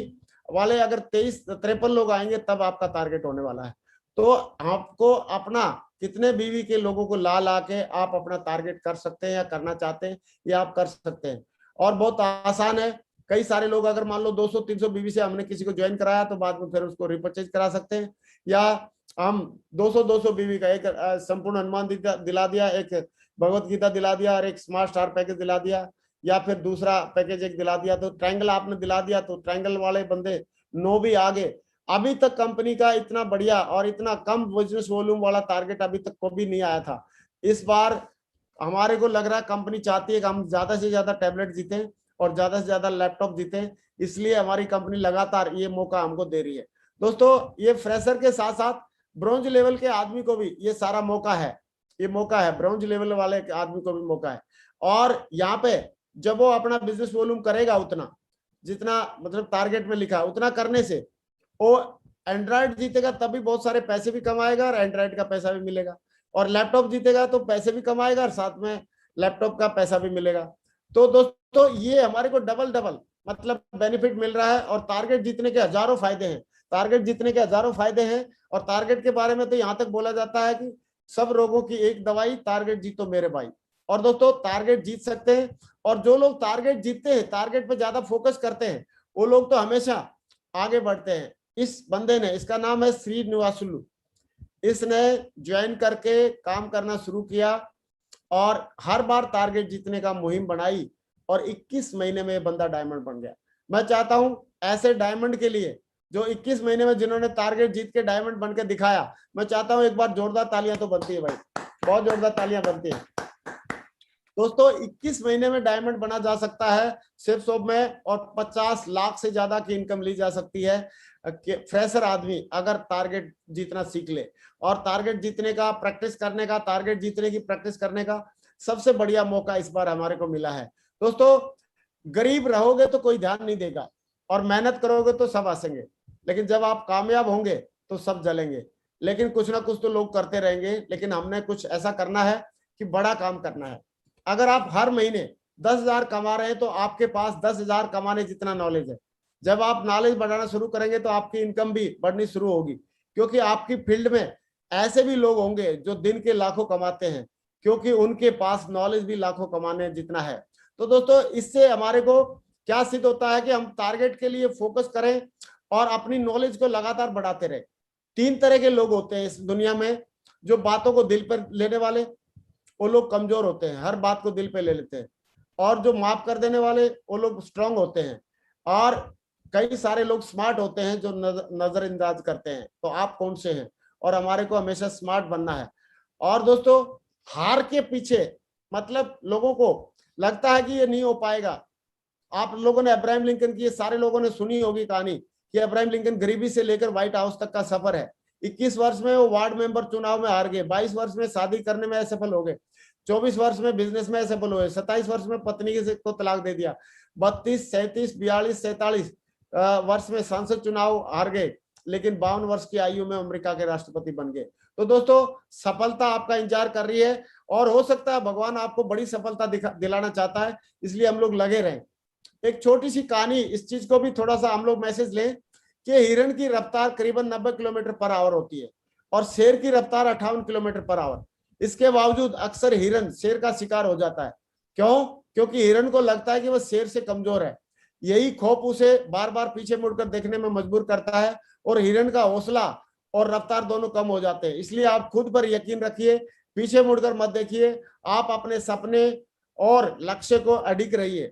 B: वाले अगर 53 लोग आएंगे तब आपका टारगेट होने वाला है। तो आपको अपना कितने बीवी के लोगों को ला के आप अपना टारगेट कर सकते हैं या करना चाहते हैं, ये आप कर सकते हैं। और बहुत आसान है। कई सारे लोग अगर मान लो 200-300 बीवी से हमने किसी को ज्वाइन कराया तो बाद में फिर उसको रिपर्चेज करा सकते हैं, या हम 200 बीवी का एक संपूर्ण हनुमान दिला दिया, एक भगवत गीता दिला दिया और एक स्मार्ट स्टार पैकेज दिला दिया, या फिर दूसरा पैकेज एक दिला दिया, तो ट्रायंगल आपने दिला दिया तो ट्रायंगल वाले बंदे 9 भी आगे। अभी तक कंपनी का इतना बढ़िया और इतना कम बिजनेस वॉल्यूम वाला टारगेट अभी तक कभी नहीं आया था। इस बार हमारे को लग रहा है कंपनी चाहती है कि हम ज्यादा से ज्यादा टैबलेट जीतें और ज्यादा से ज्यादा लैपटॉप जीतें, इसलिए हमारी कंपनी लगातार ये मौका हमको दे रही है। दोस्तों ये फ्रेशर के साथ साथ ब्रॉन्ज लेवल के आदमी को भी ये सारा मौका है, ये मौका है, ब्रॉन्ज लेवल वाले आदमी को भी मौका है। और यहाँ पे जब वो अपना बिजनेस वॉल्यूम करेगा उतना, जितना मतलब टारगेट में लिखा उतना करने से वो एंड्रॉइड जीतेगा, तभी बहुत सारे पैसे भी कमाएगा और एंड्रॉइड का पैसा भी मिलेगा। और लैपटॉप जीतेगा तो पैसे भी कमाएगा और साथ में लैपटॉप का पैसा भी मिलेगा। तो दोस्तों ये हमारे को डबल मतलब बेनिफिट मिल रहा है। और टारगेट जीतने के हजारों फायदे हैं, और टारगेट के बारे में तो यहाँ तक बोला जाता है कि सब रोगों की एक दवाई, टारगेट जीतो मेरे भाई। और दोस्तों टारगेट जीत सकते हैं, और जो लोग टारगेट जीतते हैं, टारगेट पे ज्यादा फोकस करते हैं, वो लोग तो हमेशा आगे बढ़ते हैं। इस बंदे ने, इसका नाम है श्रीनिवासुलु, इसने ज्वाइन करके काम करना शुरू किया और हर बार टारगेट जीतने का मुहिम बनाई, और 21 महीने में बंदा डायमंड बन गया। मैं चाहता हूं ऐसे डायमंड के लिए जो 21 महीने में जिन्होंने टारगेट जीत के डायमंड बन के दिखाया, मैं चाहता हूं एक बार जोरदार तालियां तो बनती है भाई, बहुत जोरदार तालियां बनती है। दोस्तों 21 महीने में डायमंड बना जा सकता है सिर्फ शॉप में, और 50 लाख से ज्यादा की इनकम ली जा सकती है फ्रेशर आदमी अगर टारगेट जीतना सीख ले। और टारगेट जीतने का प्रैक्टिस करने का, टारगेट जीतने की प्रैक्टिस करने का सबसे बढ़िया मौका इस बार हमारे को मिला है। दोस्तों गरीब रहोगे तो कोई ध्यान नहीं देगा, और मेहनत करोगे तो सब हंसेंगे, लेकिन जब आप कामयाब होंगे तो सब जलेंगे। लेकिन कुछ ना कुछ तो लोग करते रहेंगे, लेकिन हमने कुछ ऐसा करना है कि बड़ा काम करना है। अगर आप हर महीने 10,000 कमा रहे हैं तो आपके पास 10,000 कमाने जितना नॉलेज है। जब आप नॉलेज बढ़ाना शुरू करेंगे तो आपकी इनकम भी बढ़नी शुरू होगी। क्योंकि आपकी फील्ड में ऐसे भी लोग होंगे जो दिन के लाखों कमाते हैं, क्योंकि उनके पास नॉलेज भी लाखों कमाने जितना है। तो दोस्तों, इससे हमारे को क्या सिद्ध होता है कि हम टारगेट के लिए फोकस करें और अपनी नॉलेज को लगातार बढ़ाते रहे। 3 तरह के लोग होते हैं इस दुनिया में, जो बातों को दिल पर लेने वाले, वो लोग कमजोर होते हैं, हर बात को दिल पे ले लेते हैं। और जो माफ कर देने वाले, वो लोग स्ट्रांग होते हैं। और कई सारे लोग स्मार्ट होते हैं जो नजरअंदाज करते हैं। तो आप कौन से हैं? और हमारे को हमेशा स्मार्ट बनना है। और दोस्तों, हार के पीछे मतलब लोगों को लगता है कि ये नहीं हो पाएगा। आप लोगों ने अब्राहम लिंकन की, सारे लोगों ने सुनी होगी कहानी कि अब्राहम लिंकन गरीबी से लेकर व्हाइट हाउस तक का सफर है। 21 वर्ष में वो वार्ड मेंबर चुनाव में हार गए, 22 वर्ष में शादी करने में असफल हो गए, 24 वर्ष में बिजनेस में असफल हुए, 27 वर्ष में पत्नी को तलाक दे दिया, 32, 37, 42, 47 वर्ष में सांसद चुनाव हार गए, लेकिन 52 वर्ष की आयु में अमेरिका के राष्ट्रपति बन गए। तो दोस्तों, सफलता आपका इंतजार कर रही है, और हो सकता है भगवान आपको बड़ी सफलता दिलाना चाहता है, इसलिए हम लोग लगे रहें। एक छोटी सी कहानी, इस चीज को भी थोड़ा सा हम लोग मैसेज लें कि हिरण की रफ्तार करीबन 90 किलोमीटर पर आवर होती है और शेर की रफ्तार 58 किलोमीटर पर आवर। इसके बावजूद अक्सर हिरण शेर का शिकार हो जाता है। क्यों? क्योंकि हिरण को लगता है कि वह शेर से कमजोर है। यही खौफ उसे बार बार पीछे मुड़कर देखने में मजबूर करता है, और हिरण का हौसला और रफ्तार दोनों कम हो जाते हैं। इसलिए आप खुद पर यकीन रखिए, पीछे मुड़कर मत देखिए, आप अपने सपने और लक्ष्य को अडिग रहिए।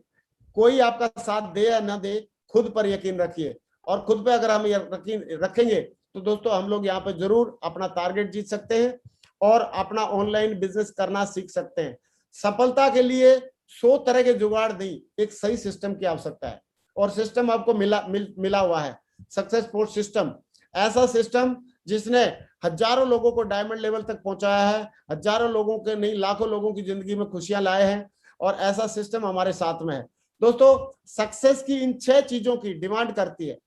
B: कोई आपका साथ दे या ना दे, खुद पर यकीन रखिए। और खुद पे अगर हम यकीन रखेंगे तो दोस्तों, हम लोग यहाँ पे जरूर अपना टारगेट जीत सकते हैं और अपना ऑनलाइन बिजनेस करना सीख सकते हैं। सफलता के लिए 100 तरह के जुगाड़ नहीं, एक सही सिस्टम की आवश्यकता है, और सिस्टम आपको मिला हुआ है। सक्सेस फोर्स सिस्टम, ऐसा सिस्टम जिसने हजारों लोगों को डायमंड लेवल तक पहुंचाया है, हजारों लोगों के नहीं लाखों लोगों की जिंदगी में खुशियां लाए हैं, और ऐसा सिस्टम हमारे साथ में है। दोस्तों, सक्सेस की इन 6 चीजों की डिमांड करती है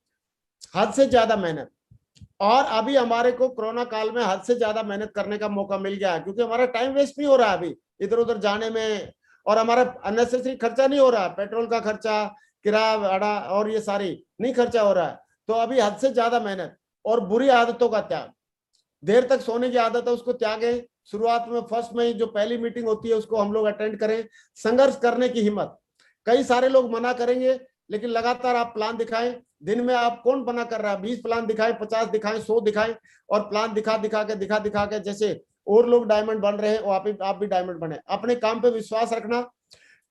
B: हद से ज्यादा मेहनत। और अभी हमारे को कोरोना काल में हद से ज्यादा मेहनत करने का मौका मिल गया है, क्योंकि हमारा टाइम वेस्ट नहीं हो रहा है अभी इधर उधर जाने में, और हमारा अननेसेसरी खर्चा नहीं हो रहा है, पेट्रोल का खर्चा, किराया भाड़ा और ये सारी नहीं खर्चा हो रहा है। तो अभी हद से ज्यादा मेहनत और बुरी आदतों का त्याग। देर तक सोने की आदत है, उसको त्यागें। शुरुआत में फर्स्ट में जो पहली मीटिंग होती है उसको हम लोग अटेंड करें। संघर्ष करने की हिम्मत, कई सारे लोग मना करेंगे, लेकिन लगातार आप प्लान दिखाएं। दिन में आप कौन मना कर रहा है? 20 प्लान दिखाएं, 50 दिखाएं, 100 दिखाएं, और प्लान दिखा दिखा के जैसे और लोग डायमंड बन रहे हैं, वो आप भी डायमंड बने। अपने काम पे विश्वास रखना।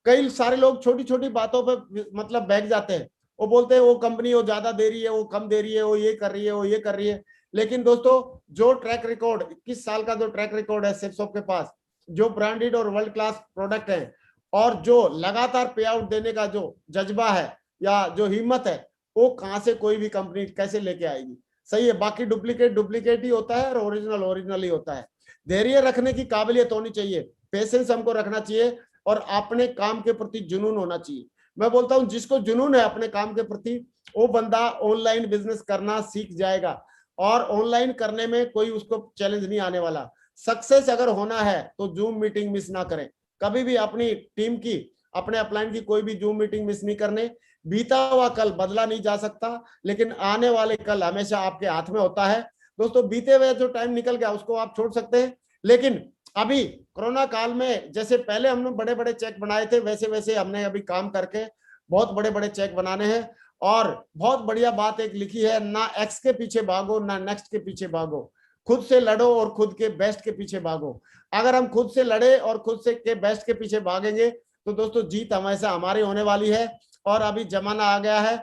B: कई सारे लोग छोटी छोटी बातों पे मतलब बैठ जाते हैं, वो बोलते हैं वो कंपनी वो ज्यादा दे रही है, वो कम दे रही है, वो ये कर रही है, वो ये कर रही है। लेकिन दोस्तों, जो ट्रैक रिकॉर्ड 21 साल का जो ट्रैक रिकॉर्ड है सेल्सॉफ्ट के पास, जो ब्रांडेड और वर्ल्ड क्लास प्रोडक्ट है, और जो लगातार पे आउट देने का जो जज्बा है या जो हिम्मत है, वो कहां से कोई भी कंपनी कैसे लेके आएगी? सही है, बाकी डुप्लीकेट ही होता है और ओरिजिनल ही होता है। धैर्य रखने की काबिलियत होनी चाहिए, पेशेंस हमको रखना चाहिए, और अपने काम के प्रति जुनून होना चाहिए। मैं बोलता हूं, जिसको जुनून है अपने काम के प्रति, वो बंदा ऑनलाइन बिजनेस करना सीख जाएगा, और ऑनलाइन करने में कोई उसको चैलेंज नहीं आने वाला। सक्सेस अगर होना है तो जूम मीटिंग मिस ना करें कभी भी। अपनी टीम की, अपने अपलाइन की कोई भी जूम मीटिंग मिस नहीं करने। बीता हुआ कल बदला नहीं जा सकता, लेकिन आने वाले कल हमेशा आपके हाथ में होता है। दोस्तों, बीते हुए जो टाइम निकल गया उसको आप छोड़ सकते हैं, लेकिन अभी कोरोना काल में जैसे पहले हमने बड़े बड़े चेक बनाए थे, वैसे वैसे हमने अभी काम करके बहुत बड़े बड़े चेक बनाने हैं। और बहुत बढ़िया बात एक लिखी है, ना एक्स के पीछे भागो, ना नेक्स्ट के पीछे भागो, खुद से लड़ो और खुद के बेस्ट के पीछे भागो। अगर हम खुद से लड़े और खुद से के बेस्ट के पीछे भागेंगे तो दोस्तों, जीत हमेशा हमारी होने वाली है। और अभी जमाना आ गया है,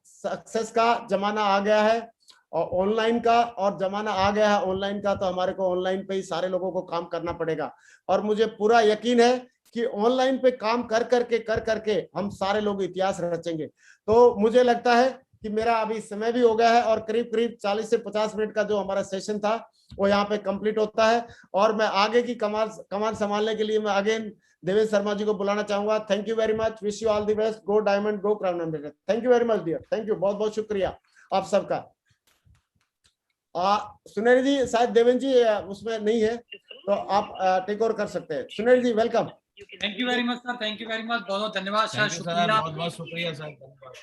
B: सक्सेस का जमाना आ गया है, और ऑनलाइन का और जमाना आ गया है ऑनलाइन का। तो हमारे को ऑनलाइन पे ही सारे लोगों को काम करना पड़ेगा, और मुझे पूरा यकीन है कि ऑनलाइन पे काम कर करके हम सारे लोग इतिहास रचेंगे। तो मुझे लगता है कि मेरा अभी समय भी हो गया है, और करीब करीब 40 से 50 मिनट का जो हमारा सेशन था वो यहाँ पे कंप्लीट होता है। और मैं आगे की कमान संभालने के लिए मैं अगेन देवेश शर्मा जी को बुलाना चाहूंगा। Thank you very much, wish you all the best, go diamond, go crown ambassador. Thank you very much dear, thank you, बहुत बहुत शुक्रिया आप सबका। सुनील जी, शायद देवेन जी उसमें नहीं है, तो आप टेक ओवर कर सकते हैं। Sunil ji, welcome.
C: Thank you very much sir, thank you very much, बहुत बहुत धन्यवाद सर,
A: शुक्रिया, बहुत बहुत शुक्रिया सर, धन्यवाद।